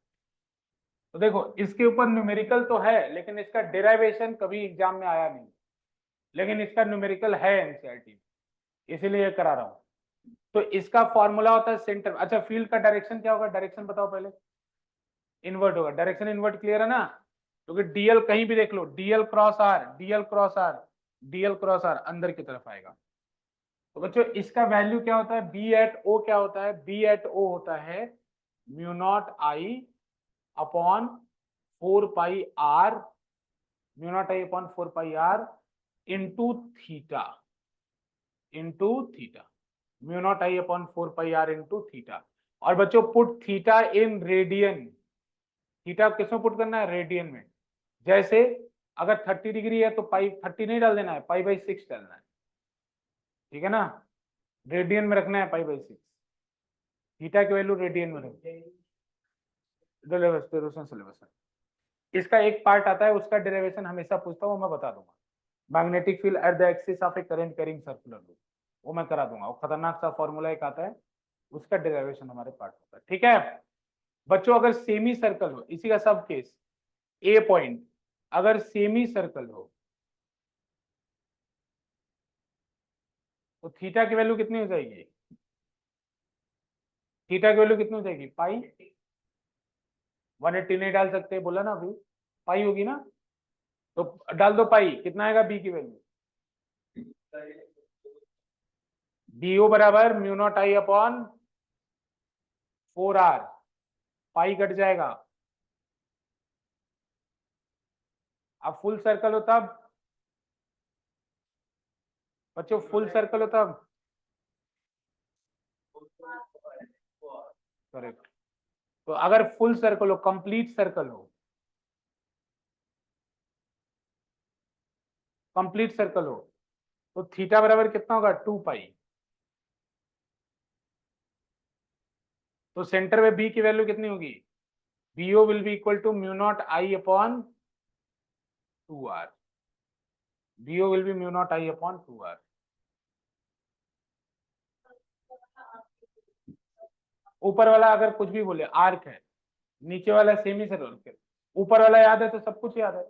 तो देखो, इसके ऊपर न्यूमेरिकल तो है, लेकिन इसका डेरिवेशन कभी एग्जाम में आया नहीं, लेकिन इसका न्यूमेरिकल है एनसीईआरटी में, इसीलिए ये करा रहा हूं। तो इसका फॉर्मूला होता है सेंटर। अच्छा, फील्ड का डायरेक्शन क्या होगा? डायरेक्शन बताओ पहले। इन्वर्ट होगा, डायरेक्शन इन्वर्ट, क्लियर है ना? क्योंकि डीएल कहीं भी देख लो, DL cross R, DL cross R, DL cross R अंदर की तरफ आएगा। तो बच्चों, इसका वैल्यू क्या होता है? बी एट ओ क्या होता है? बी एट ओ होता है mu naught I upon 4 pi R, mu naught I upon 4 pi R into theta, into theta, mu naught I upon 4 pi R into theta. और बच्चों, put theta in radian. Theta किसमें पुट करना है? रेडियन में। जैसे अगर 30 डिग्री है तो पाई 30 नहीं डाल देना है, पाई/6 डालना है, ठीक है ना? रेडियन में रखना है पाई/6। थीटा की वैल्यू रेडियन में रखना। सिलेबस है। इसका एक पार्ट आता है, उसका डेरिवेशन हमेशा पूछता हूँ, मैं बता दूंगा। Magnetic field at the axis of A current carrying circular loop, वो मैं करा दूंगा। वो खतरनाक सा फॉर्मूला एक आता है, उसका डेरिवेशन हमारे पार्ट होता है, ठीक है बच्चों। अगर सेमी सर्कल हो, इसी का सब केस, ए पॉइंट अगर सेमी सर्कल हो तो थीटा की वैल्यू कितनी हो जाएगी? थीटा की वैल्यू कितनी हो जाएगी? पाई। 180 नहीं डाल सकते, बोला ना अभी, पाई होगी ना? तो डाल दो पाई, कितना आएगा बी की वैल्यू? बीओ बराबर mu naught I upon 4 R, पाई कट जाएगा। अब फुल सर्कल हो तब बच्चों, फुल सर्कल हो तब, करेक्ट। तो अगर फुल सर्कल हो, कंप्लीट सर्कल हो, कंप्लीट सर्कल हो, तो थीटा बराबर कितना होगा? 2 पाई। तो सेंटर में बी की वैल्यू कितनी होगी? B O will be equal to mu naught I upon 2 R. B O will be mu naught I upon 2 R. ऊपर वाला अगर कुछ भी बोले आर्क है, नीचे वाला सेमी सर्कल, ऊपर वाला याद है तो सब कुछ याद है।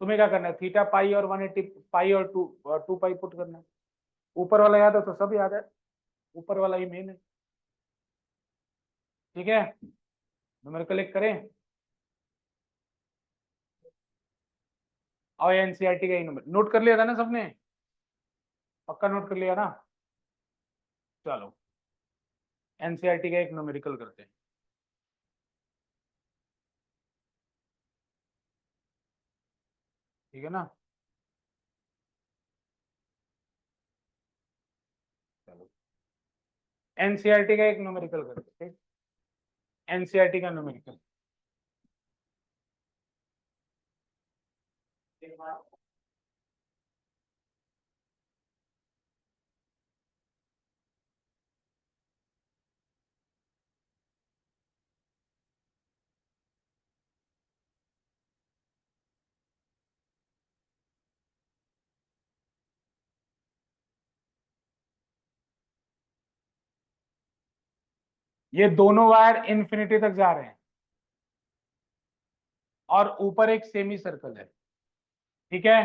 तुम्हें क्या करना है? थीटा पाई और 180 पाई और 2 पाई पुट करना है। ऊपर वाला याद है तो सब याद है, ऊपर वाला ही मेन है, ठीक है। नंबर कलेक्ट करें और एनसीईआरटी का ही नंबर नोट कर लिया था ना सबने? पक्का नोट कर लिया ना? चलो, एनसीईआरटी का एक न्यूमेरिकल करते हैं, ठीक है ना? चलो, एनसीईआरटी का एक न्यूमेरिकल करते हैं, एनसीईआरटी का न्यूमेरिकल। ये दोनों वायर इन्फिनिटी तक जा रहे हैं, और ऊपर एक सेमी सर्कल है, ठीक है।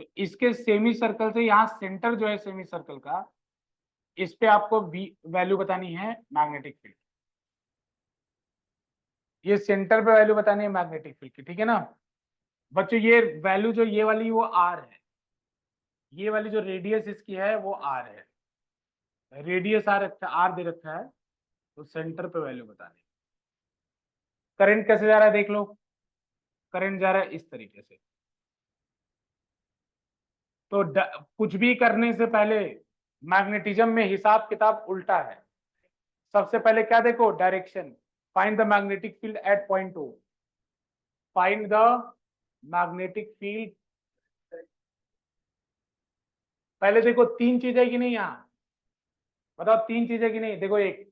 तो इसके सेमी सर्कल से यहाँ सेंटर जो है सेमी सर्कल का, इस पे आपको वैल्यू बतानी है मैग्नेटिक फील्ड। ये सेंटर पे वैल्यू बतानी है मैग्नेटिक फील्ड की, ठीक है ना बच्चों। ये वैल्यू जो ये वाली वो आर है, ये वाली जो रेडियस इसकी है वो आर है, रेडियस आर रखा आर दे रखा है, तो सेंटर पे वैल्यू बतानी। करंट कैसे जा रहा है देख लो, करंट जा रहा है इस तरीके से। तो कुछ भी करने से पहले मैग्नेटिज्म में हिसाब किताब उल्टा है। सबसे पहले क्या देखो, direction, find the magnetic field at point O, find the magnetic field. पहले देखो तीन चीजें कि नहीं, यहाँ बताओ तीन चीजें कि नहीं। देखो एक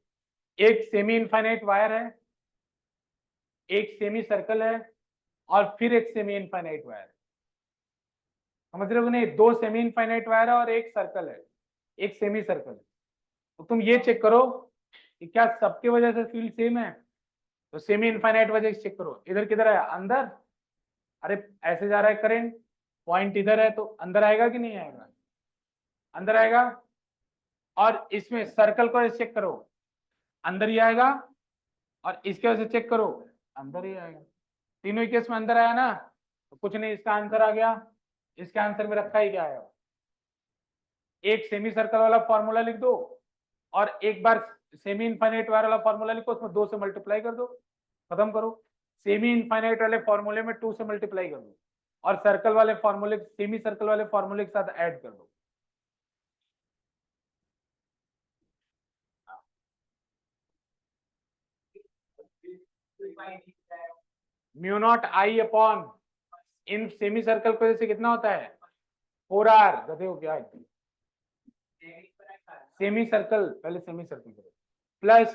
एक सेमी इनफाइनाइट वायर है, एक सेमी सर्कल है, और फिर एक सेमी इनफाइनाइट वायर। समझ रहे हो कि नहीं, दो सेमी इनफाइनाइट वायर है और एक सर्कल है, एक सेमी सर्कल है। तो तुम ये चेक करो कि क्या सबके वजह से फील्ड सेम है। तो सेमी इनफाइनाइट वजह से चेक करो, इधर किधर है, अंदर। अरे ऐसे जा रहा है करंट, पॉइंट इधर है तो अंदर आएगा कि नहीं आएगा, अंदर आएगा। और इसमें सर्कल को चेक करो, अंदर ही आएगा। और इसके वजह से चेक करो, अंदर ही आएगा। तीनों ही केस में अंदर आया ना, तो कुछ नहीं, इसका आंसर आ गया। इसके आंसर में रखा ही क्या है, एक सेमी सर्कल वाला फॉर्मूला लिख दो, और एक बार सेमी इनफाइनाइट वायर वाला फॉर्मूला लिखो, उसमें 2 से मल्टीप्लाई कर दो, खत्म करो। सेमी इनफाइनाइट वाले फॉर्मूले में 2 से मल्टीप्लाई कर दो, और सर्कल वाले फॉर्मूले, सेमी सर्कल वाले फॉर्मूले के साथ ऐड कर दो। Mu naught I upon, in semi circle की वजह से कितना होता है, 4r। गधे हो क्या, सेमी सर्कल, पहले सेमी सर्कल करो, plus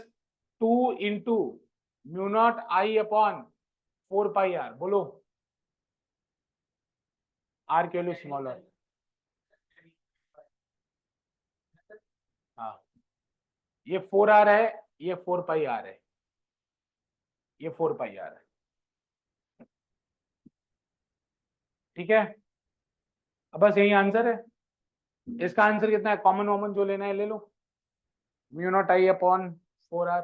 2 into mu naught I upon 4 pi r। बोलो, आर के वैल्यू स्मॉल है। हाँ, ये 4r है, ये 4 पाई r है, ये 4 पाई r है, ठीक है। अब बस यही आंसर है। इसका आंसर कितना है, कॉमन वॉमन जो लेना है ले लो, mu naught I upon 4r।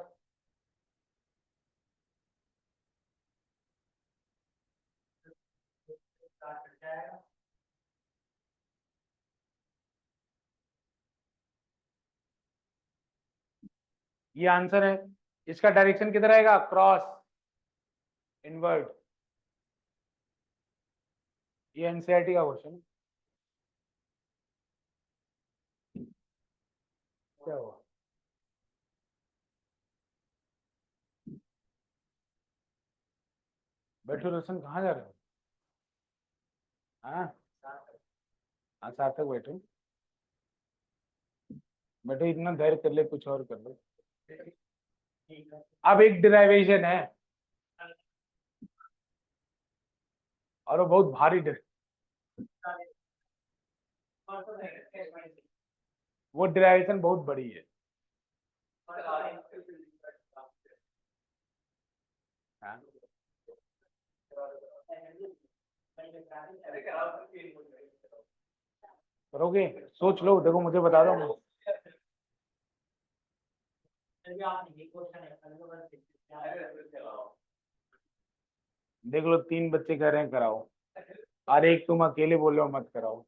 ये आंसर है। इसका डायरेक्शन किधर आएगा, क्रॉस, इनवर्ट। ये एनसीईआरटी का क्वेश्चन है। क्या हुआ, बैठो रोशन, कहाँ जा रहे हो। हाँ हाँ, सार्थक बैठो, बैठो, इतना धैर्य कर ले, कुछ और कर लो। अब एक डिराइवेशन है, और वो बहुत भारी वो डिराइवेशन बहुत बड़ी है। हाँ? करोगे, सोच लो, देखो मुझे बता दो मैं। देख लो, 3 बच्चे कह रहे हैं कराओ, और एक तुम अकेले बोल रहे हो मत कराओ।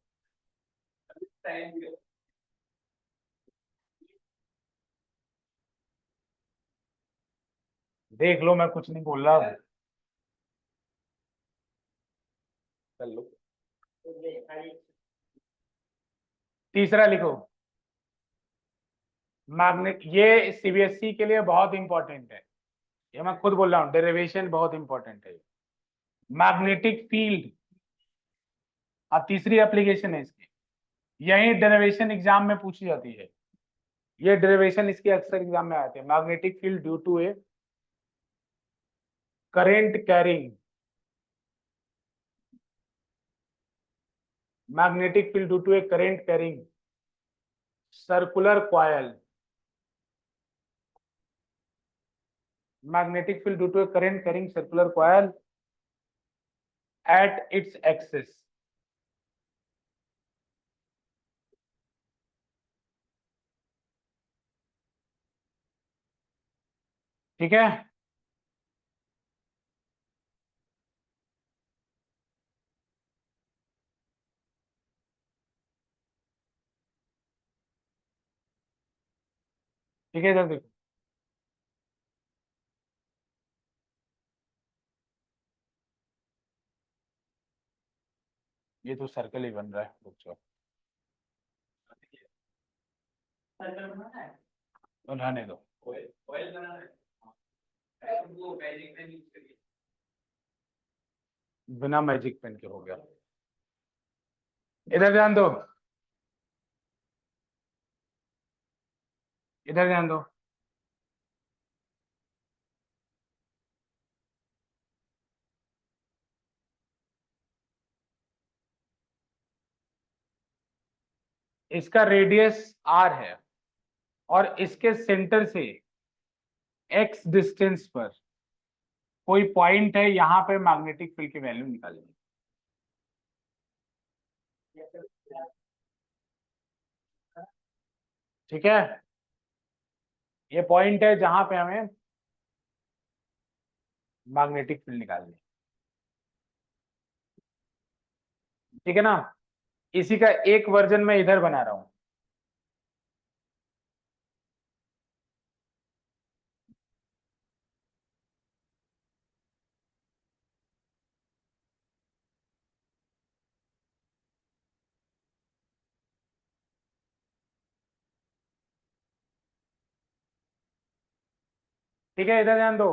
देख लो, मैं कुछ नहीं बोल रहा, कर लो। तीसरा लिखो, मैग्नेट, ये सीबीएसई के लिए बहुत इंपॉर्टेंट है, ये मैं खुद बोल रहा हूँ, डेरिवेशन बहुत इंपॉर्टेंट है। मैग्नेटिक फील्ड, अब तीसरी एप्लीकेशन है इसकी, यही डेरिवेशन एग्जाम में पूछी जाती है। ये डेरिवेशन इसके अक्सर एग्जाम में आते हैं। Magnetic field due to a current carrying, magnetic field due to a current carrying circular coil, magnetic field due to a current carrying circular coil at its axis. ठीक है, ठीक है, इधर देखो, ये तो सर्कल ही बन रहा है, रुक जाओ, बनाने दो। बिना मैजिक पेन के हो गया। इधर ध्यान दो, इधर ध्यान दो। इसका रेडियस r है और इसके सेंटर से x डिस्टेंस पर कोई पॉइंट है, यहां पे मैग्नेटिक फील्ड की वैल्यू निकालेंगे। ठीक है, ये पॉइंट है जहां पे हमें मैग्नेटिक फील्ड निकालनी है। ठीक है ना, इसी का एक वर्जन मैं इधर बना रहा हूं। ठीक है, इधर ध्यान दो।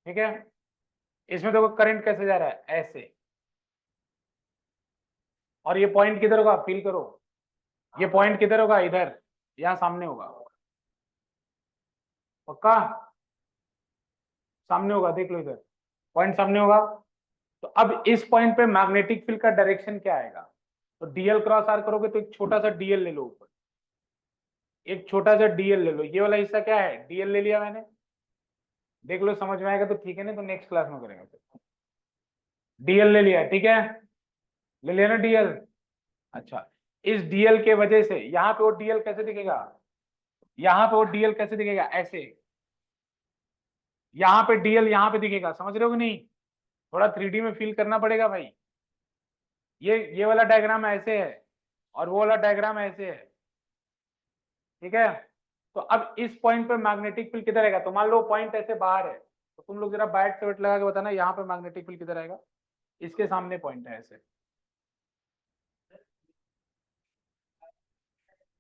ठीक है, इसमें देखो करंट कैसे जा रहा है, ऐसे, और ये पॉइंट किधर होगा, फील करो, ये पॉइंट किधर होगा, इधर, यहाँ सामने होगा, पक्का सामने होगा, देख लो इधर, पॉइंट सामने होगा। तो अब इस पॉइंट पे मैग्नेटिक फील्ड का डायरेक्शन क्या आएगा, तो डीएल क्रॉस आर करोगे तो एक छोटा सा डीएल ले लो ऊपर, एक छोटा सा डीएल ले लो, ये वाला हिस्सा क्या है, डीएल ले लिया मैंने, देख लो समझ में आएगा तो ठीक है, नहीं तो नेक्स्ट क्लास में करेंगे फिर। डीएल ले लिया, ठीक है, ले लिया ना डीएल। अच्छा, इस डीएल के वजह से यहाँ पे वो डीएल कैसे दिखेगा, यहाँ पे वो डीएल कैसे दिखेगा, ऐसे, यहाँ पे डीएल यहाँ पे दिखेगा, समझ रहे हो कि नहीं, थोड़ा 3D में फील करना पड़ेगा भाई। ये वाला डायग्राम ऐसे है और वो वाला डायग्राम ऐसे है। ठीक है, तो अब इस पॉइंट पे मैग्नेटिक फील्ड किधर आएगा, तो मान लो पॉइंट ऐसे बाहर है, तो तुम लोग जरा बैट से लगा के बताना यहाँ पे मैग्नेटिक फील्ड किधर आएगा, इसके सामने पॉइंट है ऐसे।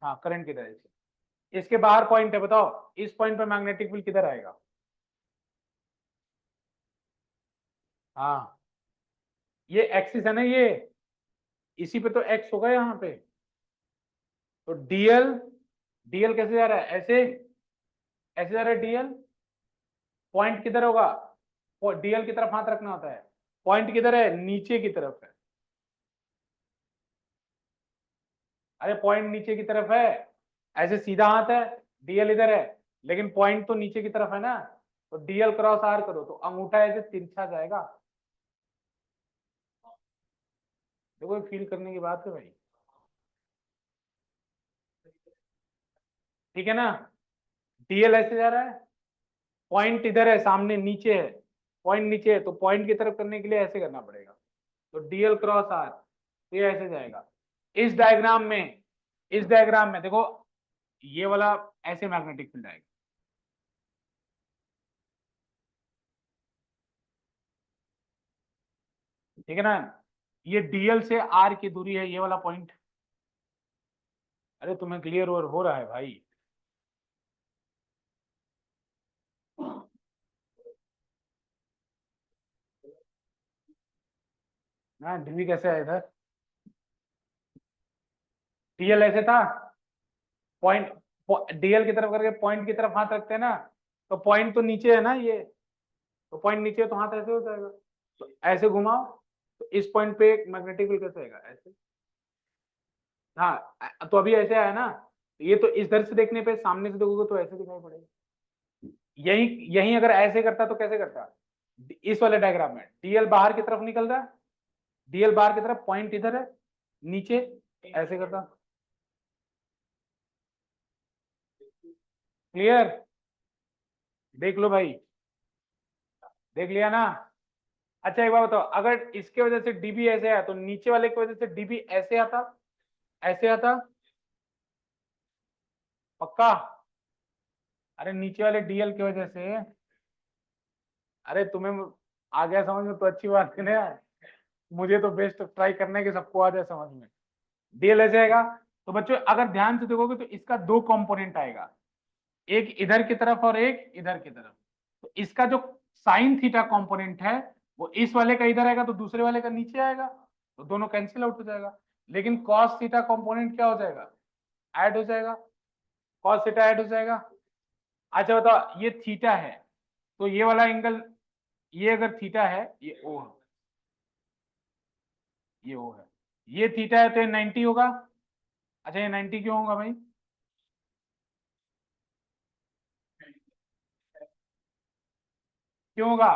हाँ, करंट किधर है, इसके बाहर पॉइंट है, बताओ इस पॉइंट पे मैग्नेटिक फील्ड किधर आएगा। हाँ, ये एक्सिस है ना, ये इसी पे तो एक्स होगा यहाँ पे, तो डीएल, डीएल कैसे जा रहा है, ऐसे, ऐसे जा रहा है डीएल, पॉइंट किधर होगा, डीएल की तरफ हाथ रखना होता है, पॉइंट किधर है, नीचे की तरफ है, अरे पॉइंट नीचे की तरफ है, ऐसे सीधा हाथ है, डीएल इधर है, लेकिन पॉइंट तो नीचे की तरफ है ना, तो डीएल क्रॉस आर करो तो अंगूठा ऐसे तिरछा जाएगा। देखो फील करने की बात है भाई, ठीक है ना, डीएल ऐसे जा रहा है, पॉइंट इधर है, सामने नीचे है, पॉइंट नीचे है, तो पॉइंट की तरफ करने के लिए ऐसे करना पड़ेगा, तो डीएल क्रॉस आर, तो ये ऐसे जाएगा। इस डायग्राम में, इस डायग्राम में देखो, ये वाला ऐसे मैग्नेटिक फील्ड आएगा। ठीक है ना, ये डीएल से आर की दूरी है, ये वाला पॉइंट। अरे तुम्हें क्लियर हो रहा है भाई, ना डीवी कैसे आया इधर, डीएल ऐसे था, पॉइंट, डीएल की तरफ करके पॉइंट की तरफ हाथ रखते हैं ना, तो पॉइंट तो नीचे है ना ये, तो पॉइंट नीचे है तो हाथ ऐसे हो जाएगा, तो ऐसे घुमाओ तो इस पॉइंट पे मैग्नेटिक फील्ड कैसे आएगा, ऐसे। हाँ तो अभी ऐसे आया ना, ये तो इधर से देखने पे, सामने से देखोगे तो ऐसे दिखाई पड़ेगा। यही यही अगर ऐसे करता तो कैसे करता, इस वाले डायग्राम में डीएल बाहर की तरफ निकल रहा है, डीएल बाहर की तरफ, पॉइंट इधर है नीचे, ऐसे करता। क्लियर, देख लो भाई, देख लिया ना। अच्छा एक बात बताओ, अगर इसके वजह से डीबी ऐसे आया तो नीचे वाले की वजह से डीबी ऐसे आता, ऐसे आता, पक्का। अरे नीचे वाले डीएल की वजह से, अरे तुम्हें आ गया समझ में तो अच्छी बात है ना यार, मुझे तो बेस्ट ट्राई करना है कि सबको आ जाए समझ में। डीएल ऐसे आएगा, तो बच्चों अगर ध्यान से देखोगे तो इसका दो कंपोनेंट आएगा, एक इधर की तरफ और एक इधर की तरफ। तो इसका जो साइन थीटा कंपोनेंट है वो इस वाले का इधर आएगा तो दूसरे वाले का नीचे आएगा, तो दोनों कैंसिल आउट हो जाएगा। लेकिन कॉस थीटा कंपोनेंट क्या हो जाएगा, ऐड हो जाएगा, कॉस थीटा ऐड हो जाएगा। अच्छा बताओ, ये थीटा है तो ये वाला एंगल, ये अगर थीटा है, ये ओ है, ये ओ है, ये थीटा है तो ये 90 होगा। अच्छा ये 90 क्यों होगा भाई, क्यों होगा,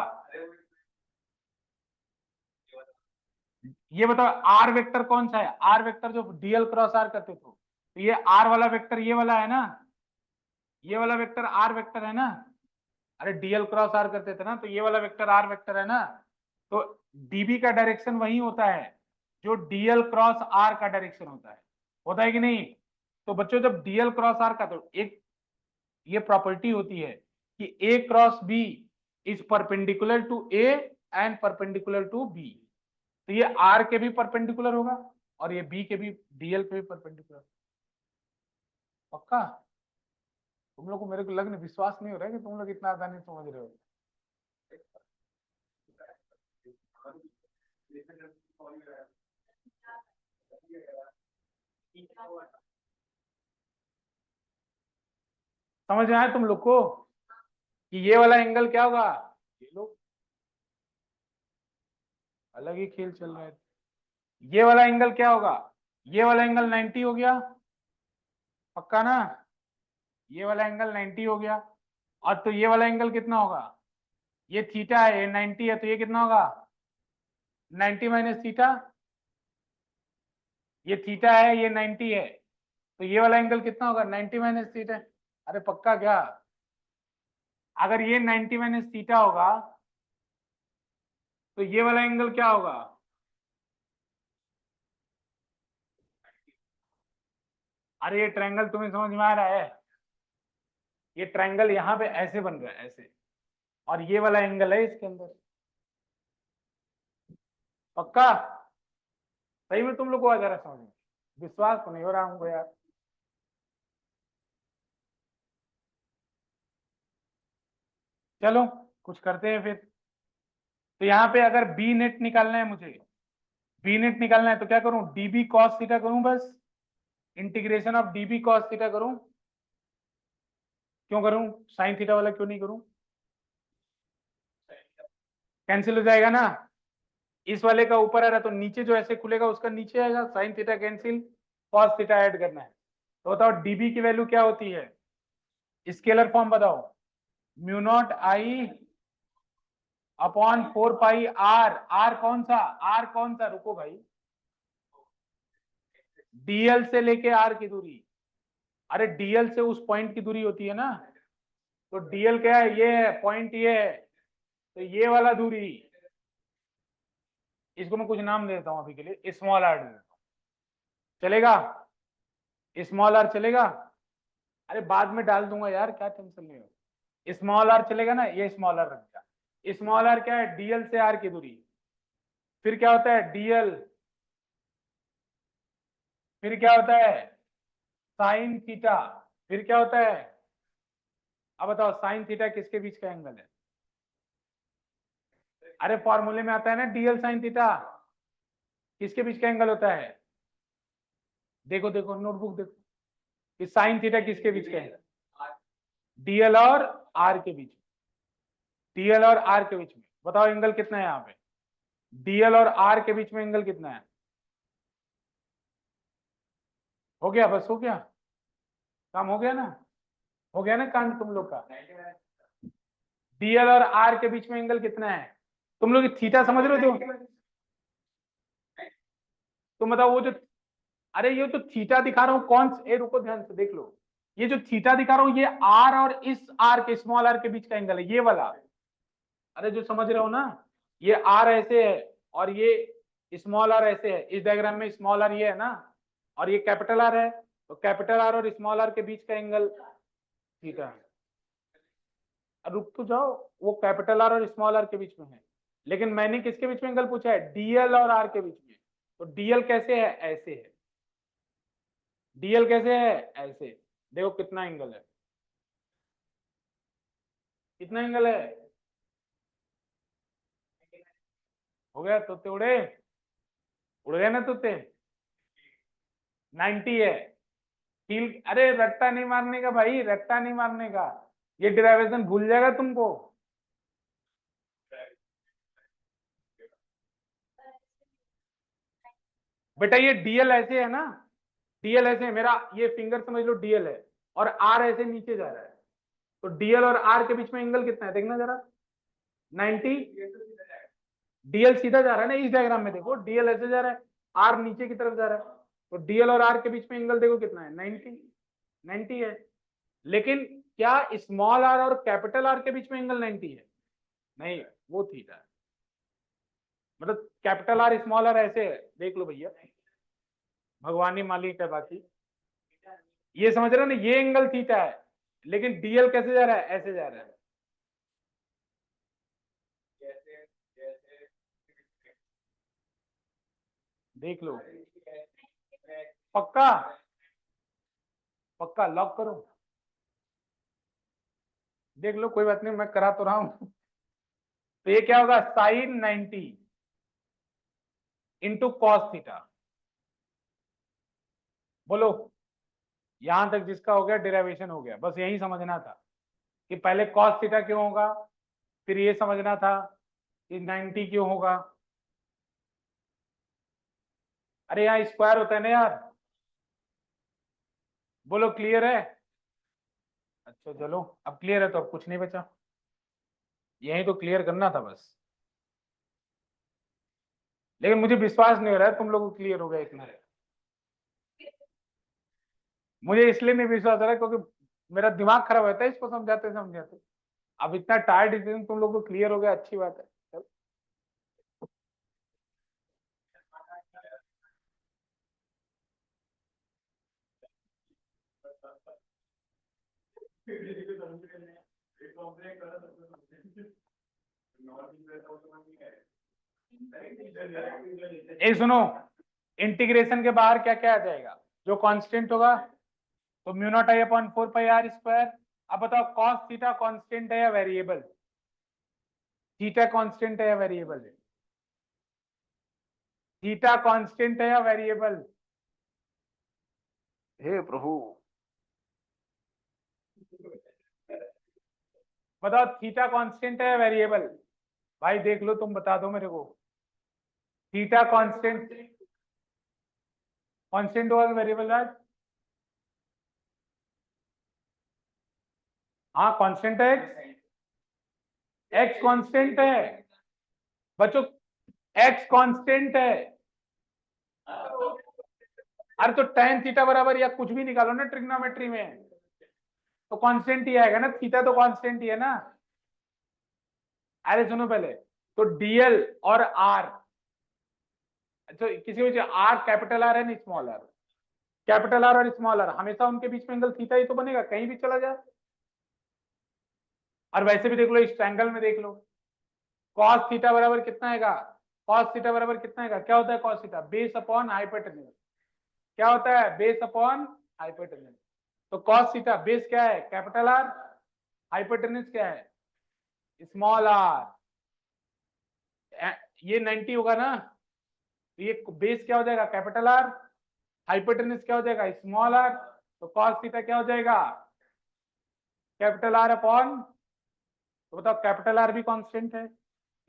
ये बताओ आर वेक्टर कौन सा है, आर वेक्टर जो डीएल क्रॉस आर करते थे, तो ये आर वाला वेक्टर ये वाला है ना, ये वाला वेक्टर आर वेक्टर है ना। अरे डीएल क्रॉस आर करते थे ना, तो ये वाला वेक्टर आर वेक्टर है ना, तो डीबी का डायरेक्शन वही होता है जो डीएल क्रॉस आर का डायरेक्शन होता है कि नहीं। तो बच्चों जब डीएल क्रॉस आर का, तो एक ये प्रॉपर्टी होती है कि A cross B is perpendicular to A and perpendicular to B. तो ये आर के भी परपेंडिकुलर होगा और ये बी के भी, डीएल के भी परपेंडिकुलर। पक्का, तुम लोग को मेरे को लगने विश्वास नहीं हो रहा है कि तुम लोग इतना आसानी से समझ रहे हो। समझ में आया तुम लोग को कि ये वाला एंगल क्या होगा, ये लो, अलग ही खेल चल रहा है। ये वाला एंगल क्या होगा, ये वाला एंगल 90 हो गया, पक्का ना, ये वाला एंगल 90 हो गया। और तो ये वाला एंगल कितना होगा, ये थीटा है, ये 90 है, तो ये कितना होगा, 90 माइनस थीटा, ये थीटा है ये 90 है, तो ये वाला एंगल कितना होगा, 90 माइनस थीटा। अरे पक्का क्या, अगर ये 90 माइनस थीटा होगा तो ये वाला एंगल क्या होगा, अरे ये ट्रायंगल तुम्हें समझ में आ रहा है, ये ट्रायंगल यहाँ पे ऐसे बन रहा है ऐसे, और ये वाला एंगल है इसके अंदर। पक्का, सही में तुम लोग को आ जा रहा है समझ में, विश्वास तो नहीं हो रहा हमको यार। चलो कुछ करते हैं फिर। तो यहाँ पे अगर बी नेट निकालना है मुझे, बी नेट निकालना है तो क्या करूं, डीबी कॉस थीटा करूं बस, integration of dB cos theta करूं, क्यों करूं, साइन थीटा वाला क्यों नहीं करूं, कैंसिल हो जाएगा ना, इस वाले का ऊपर आ रहा तो नीचे जो ऐसे खुलेगा उसका नीचे आएगा, sine theta cancel, cos theta add करना है। तो बताओ डीबी की वैल्यू क्या होती है, स्केलर फॉर्म बताओ, mu naught I upon 4 pi R, R कौन सा, आर कौन सा, रुको भाई, डीएल से लेके आर की दूरी, अरे डीएल से उस पॉइंट की दूरी होती है ना, तो डीएल क्या है, ये है पॉइंट, ये है, तो ये वाला दूरी, इसको मैं कुछ नाम दे देता हूं अभी के लिए, स्मॉल आर दे देता हूं, चलेगा, स्मॉल आर चलेगा, अरे बाद में डाल दूंगा यार, क्या टेंशन नहीं हो, स्मॉल आर चलेगा ना, ये स्मॉल आर रखेगा। स्मॉल आर क्या है, डीएल से आर की दूरी, फिर क्या होता है डीएल, फिर क्या होता है साइन थीटा, फिर क्या होता है, अब बताओ साइन थीटा किसके बीच का एंगल है, अरे फॉर्मूले में आता है ना डीएल साइन थीटा, किसके बीच का एंगल होता है, देखो देखो नोटबुक देखो, कि साइन थीटा किसके बीच का है, डीएल और आर के बीच। डीएल और आर के बीच में बताओ एंगल कितना है यहाँ पे, डीएल और आर के बीच में एंगल कितना है? हो गया, बस हो गया, काम हो गया ना, हो गया ना कांड तुम लोग का। डीएल और आर के बीच में एंगल कितना है? तुम लोग थीटा समझ रहे हो? तो बताओ वो जो, अरे ये तो थीटा दिखा रहा हूँ कौन, ए रुको ध्यान से देख लो, ये जो थीटा दिखा रहा हूँ ये आर और इस आर के स्मॉल आर के बीच का एंगल है, ये वाला। अरे जो समझ रहे हो ना, ये आर ऐसे है और ये स्मॉल आर ऐसे है, इस डायग्राम में स्मॉल आर ये है ना, और ये कैपिटल आर है, तो कैपिटल आर और स्मॉल आर के बीच का एंगल थीटा है। रुक तो जाओ, वो कैपिटल आर और स्मॉल आर के बीच में है, लेकिन मैंने किसके बीच में एंगल पूछा है? डीएल और आर के बीच में। तो डीएल कैसे है? ऐसे है। डीएल कैसे है? ऐसे। देखो कितना एंगल है, कितना एंगल है, हो गया तोते उड़े, उड़ गए ना तोते। 90 है। कील, अरे रट्टा नहीं मारने का भाई, रट्टा नहीं मारने का, ये डिराइवेशन भूल जाएगा तुमको। बेटा ये डीएल ऐसे है ना, डीएल ऐसे है, मेरा ये फिंगर समझ लो डीएल है, और आर ऐसे नीचे जा रहा है, तो डीएल और आर के बीच में एंगल कितना है देखना जरा, 90। डीएल सीधा जा रहा है ना, इस डायग्राम में देखो डीएल ऐसे जा रहा है, आर नीचे की तरफ जा रहा है, तो डीएल और आर के बीच में एंगल देखो कितना है, 90। 90 है। लेकिन क्या स्मॉल आर और कैपिटल आर के बीच में एंगल 90 है? नहीं, वो थीटा है। मतलब कैपिटल आर स्मॉल आर ऐसे है, देख लो भैया, भगवानी मालिक है बाकी, ये समझ रहे हो ना, ये एंगल थीटा है, लेकिन डीएल कैसे जा रहा है? ऐसे जा रहा है। देख लो, पक्का, पक्का लॉक करो, देख लो, कोई बात नहीं, मैं करा तो रहा हूं। तो ये क्या होगा, साइन 90 इंटू कॉस थीटा। बोलो, यहां तक जिसका हो गया डेरिवेशन हो गया, बस यही समझना था कि पहले कॉस थीटा क्यों होगा, फिर ये समझना था कि 90 क्यों होगा। अरे यहाँ स्क्वायर होता है ना यार, बोलो क्लियर है? अच्छा चलो, अब क्लियर है तो अब कुछ नहीं बचा, यही तो क्लियर करना था बस, लेकिन मुझे विश्वास नहीं हो रहा है तुम लोगों को क्लियर हो गया इतना। मुझे इसलिए नहीं विश्वास हो रहा है क्योंकि मेरा दिमाग खराब होता है इसको समझाते समझाते। अब इतना टायर डिसीजन तुम लोग को क्लियर हो गया, अच्छी बात है। चलो। ए सुनो, इंटीग्रेशन के बाहर क्या क्या आ जाएगा, जो कांस्टेंट होगा, तो mu naught I upon 4 pi R square. अब बताओ कॉस थीटा कांस्टेंट है या वेरिएबल? थीटा कांस्टेंट है या वेरिएबल है? थीटा कांस्टेंट है या वेरिएबल? हे प्रभु, बताओ थीटा कांस्टेंट है या वेरिएबल? भाई देख लो, तुम बता दो मेरे को, थीटा कांस्टेंट, कांस्टेंट होगा वेरिएबल राज? हाँ कांस्टेंट है, एक्स कांस्टेंट है बच्चों, एक्स कांस्टेंट है। अरे तो tan थीटा बराबर या कुछ भी निकालो ना ट्रिग्नोमेट्री में, तो कांस्टेंट ही आएगा ना, थीटा तो कांस्टेंट ही है ना। अरे सुनो पहले, तो डीएल और आर, अच्छा किसी वजह आर कैपिटल आर है ना स्मॉल आर, कैपिटल आर और स्मॉल आर हमेशा उनके बीच में एंगल थीटा ही तो बनेगा, कहीं भी चला जाए। और वैसे भी देख लो, इस ट्रायंगल में देख लो, cos थीटा बराबर कितना आएगा, cos थीटा बराबर कितना आएगा, क्या होता है cos theta, base upon hypotenuse. क्या होता है, बेस अपॉन हाइपोटेन्यूज। तो cos थीटा बेस क्या है, कैपिटल आर, हाइपोटेन्यूज क्या है, स्मॉल आर। ये 90 होगा ना, तो ये बेस क्या हो जाएगा, कैपिटल आर, हाइपोटेन्यूज क्या हो जाएगा, स्मॉल आर। तो cos थीटा क्या हो जाएगा, कैपिटल आर अपॉन, तो बताओ कैपिटल आर भी कांस्टेंट है,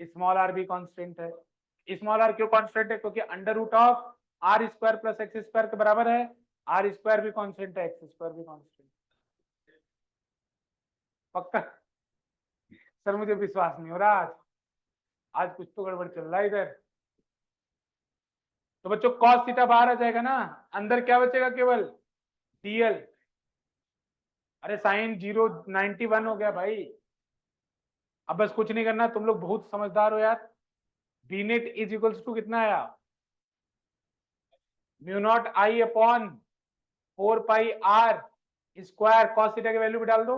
स्मॉल आर भी कांस्टेंट है। स्मॉल आर क्यों कांस्टेंट है? क्योंकि under root of R square plus X square के बराबर है। आर स्क्वायर भी कांस्टेंट है, एक्स स्क्वायर भी कांस्टेंट। पक्का? सर मुझे विश्वास नहीं हो रहा, आज आज कुछ तो गड़बड़ चल रहा है इधर। तो बच्चों cos थीटा बाहर आ जाएगा ना, अंदर क्या बचेगा? केवल डीएल। अरे साइन 091 हो गया भाई। अब बस कुछ नहीं करना, तुम लोग बहुत समझदार हो यार। B net is equals to कितना आया? Mu naught I upon 4 pi R square. cos theta की वैल्यू भी डाल दो।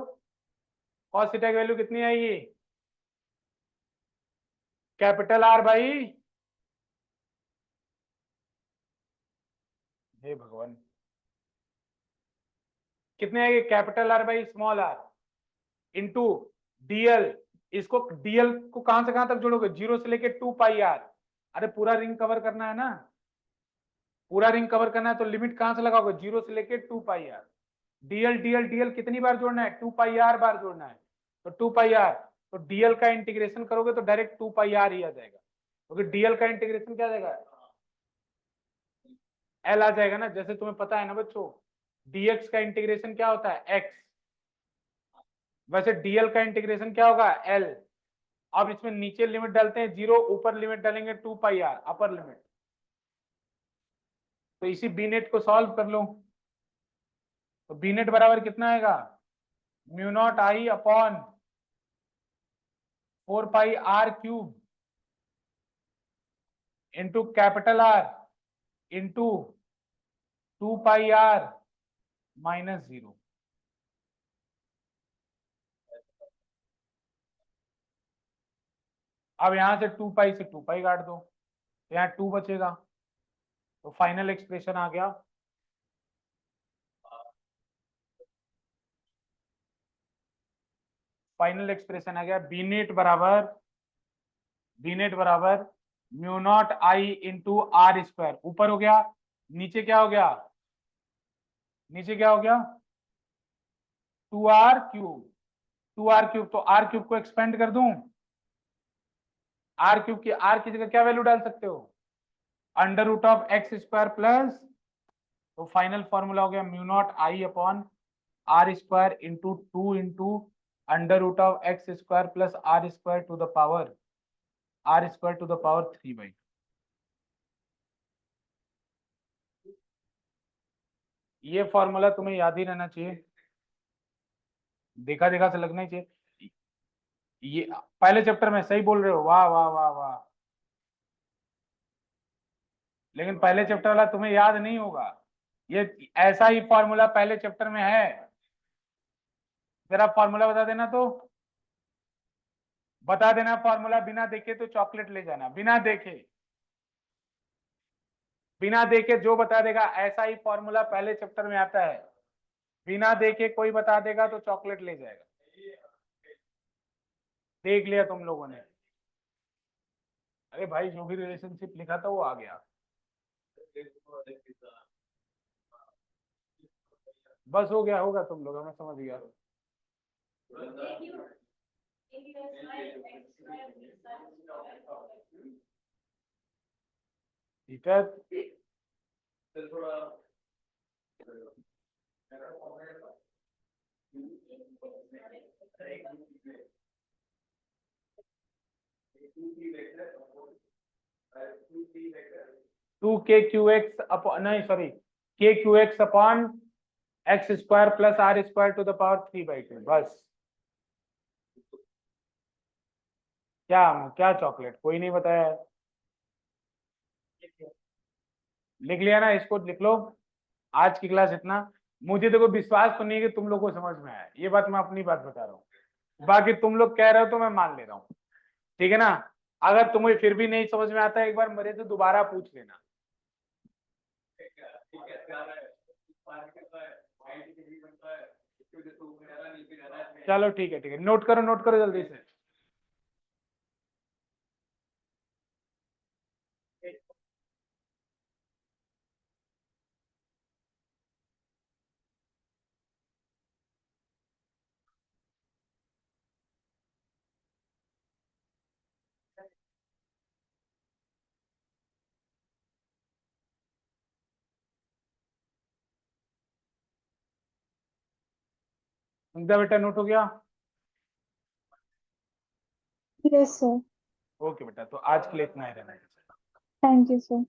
cos थीटा की वैल्यू कितनी आएगी? कैपिटल आर भाई। हे भगवान, कितने आएगी? Capital R by small R into DL. इसको डीएल को कहां से कहां तक जोड़ोगे? 0 से लेके 2 पाई आर। अरे पूरा रिंग कवर करना है ना, पूरा रिंग कवर करना है, तो लिमिट कहां से लगाओगे? 0 से लेके 2 pi are. DL DL DL कितनी बार जोड़ना है? 2 पाई आर बार जोड़ना है। तो 2 पाई आर, तो डीएल का इंटीग्रेशन करोगे तो डायरेक्ट 2 पाई आर ही आ जाएगा, क्योंकि डीएल का इंटीग्रेशन क्या आ जाएगा? एल आ जाएगा ना। जैसे तुम्हें पता है ना बच्चों, डीएक्स का इंटीग्रेशन क्या होता है? एक्स। वैसे डीएल का इंटीग्रेशन क्या होगा? एल। अब इसमें नीचे लिमिट डालते हैं 0, ऊपर लिमिट डालेंगे 2 पाई आर, अपर लिमिट। तो इसी बी नेट को सॉल्व कर लो। तो बी नेट बराबर कितना आएगा? Mu naught I upon 4 pi R cube into capital R into 2 pi R - 0। अब यहां से 2 पाई से 2 पाई काट दो, तो यहाँ 2 बचेगा। तो फाइनल एक्सप्रेशन आ गया, फाइनल एक्सप्रेशन आ गया बी नेट बराबर mu naught I into R square. ऊपर हो गया, नीचे क्या हो गया? नीचे क्या हो गया? 2 r क्यूब। 2 r क्यूब, तो आर क्यूब को एक्सपेंड कर दूं। आर क्यूब की आर की जगह क्या वैल्यू डाल सकते हो? Under root of X square plus, तो फाइनल फॉर्मूला हो गया mu naught I upon R square into 2 into under root of X square plus R square to the power r² 3/2। ये फॉर्मूला तुम्हें याद ही रहना चाहिए, देखा देखा से लगना ही चाहिए। ये पहले चैप्टर में सही बोल रहे हो, वाह वाह वाह वाह। लेकिन पहले चैप्टर वाला तुम्हें याद नहीं होगा। ये ऐसा ही फॉर्मूला पहले चैप्टर में है। जरा फॉर्मूला बता देना, तो बता देना फॉर्मूला। बिना देखे तो चॉकलेट ले जाना, बिना देखे। बिना देखे जो बता देगा, ऐसा ही फॉर्मूला पहले चैप्टर में आता है। बिना देखे कोई बता देगा तो चॉकलेट ले जाएगा। देख लिया तुम लोगों ने? अरे भाई, जो भी रिलेशनशिप लिखा था वो आ गया। बस हो गया, होगा, तुम लोग, मैं समझ गया। ठीक है। 2k/q(x) अपॉन, नहीं sorry, k(q(x) upon X square plus R square to the power 3/2। बस। क्या क्या चॉकलेट? कोई नहीं बताया है। लिख लिया ना? इसको लिख लो। आज की क्लास इतना। मुझे देखो विश्वास तो नहीं है कि तुम लोग को समझ में आया, ये बात मैं अपनी बात बता रहा हूँ। बाकी तुम लोग कह रहे हो तो मैं मान ले रहा हूँ, ठीक है ना? अगर तुम्हें फिर भी नहीं समझ में आता है, एक बार मेरे से दोबारा पूछ लेना। चलो ठीक है, ठीक है, नोट करो जल्दी से। संध्या बेटा नोट हो गया? Yes sir. ओके बेटा, तो आज के लिए इतना ही रहना है। Thank you sir.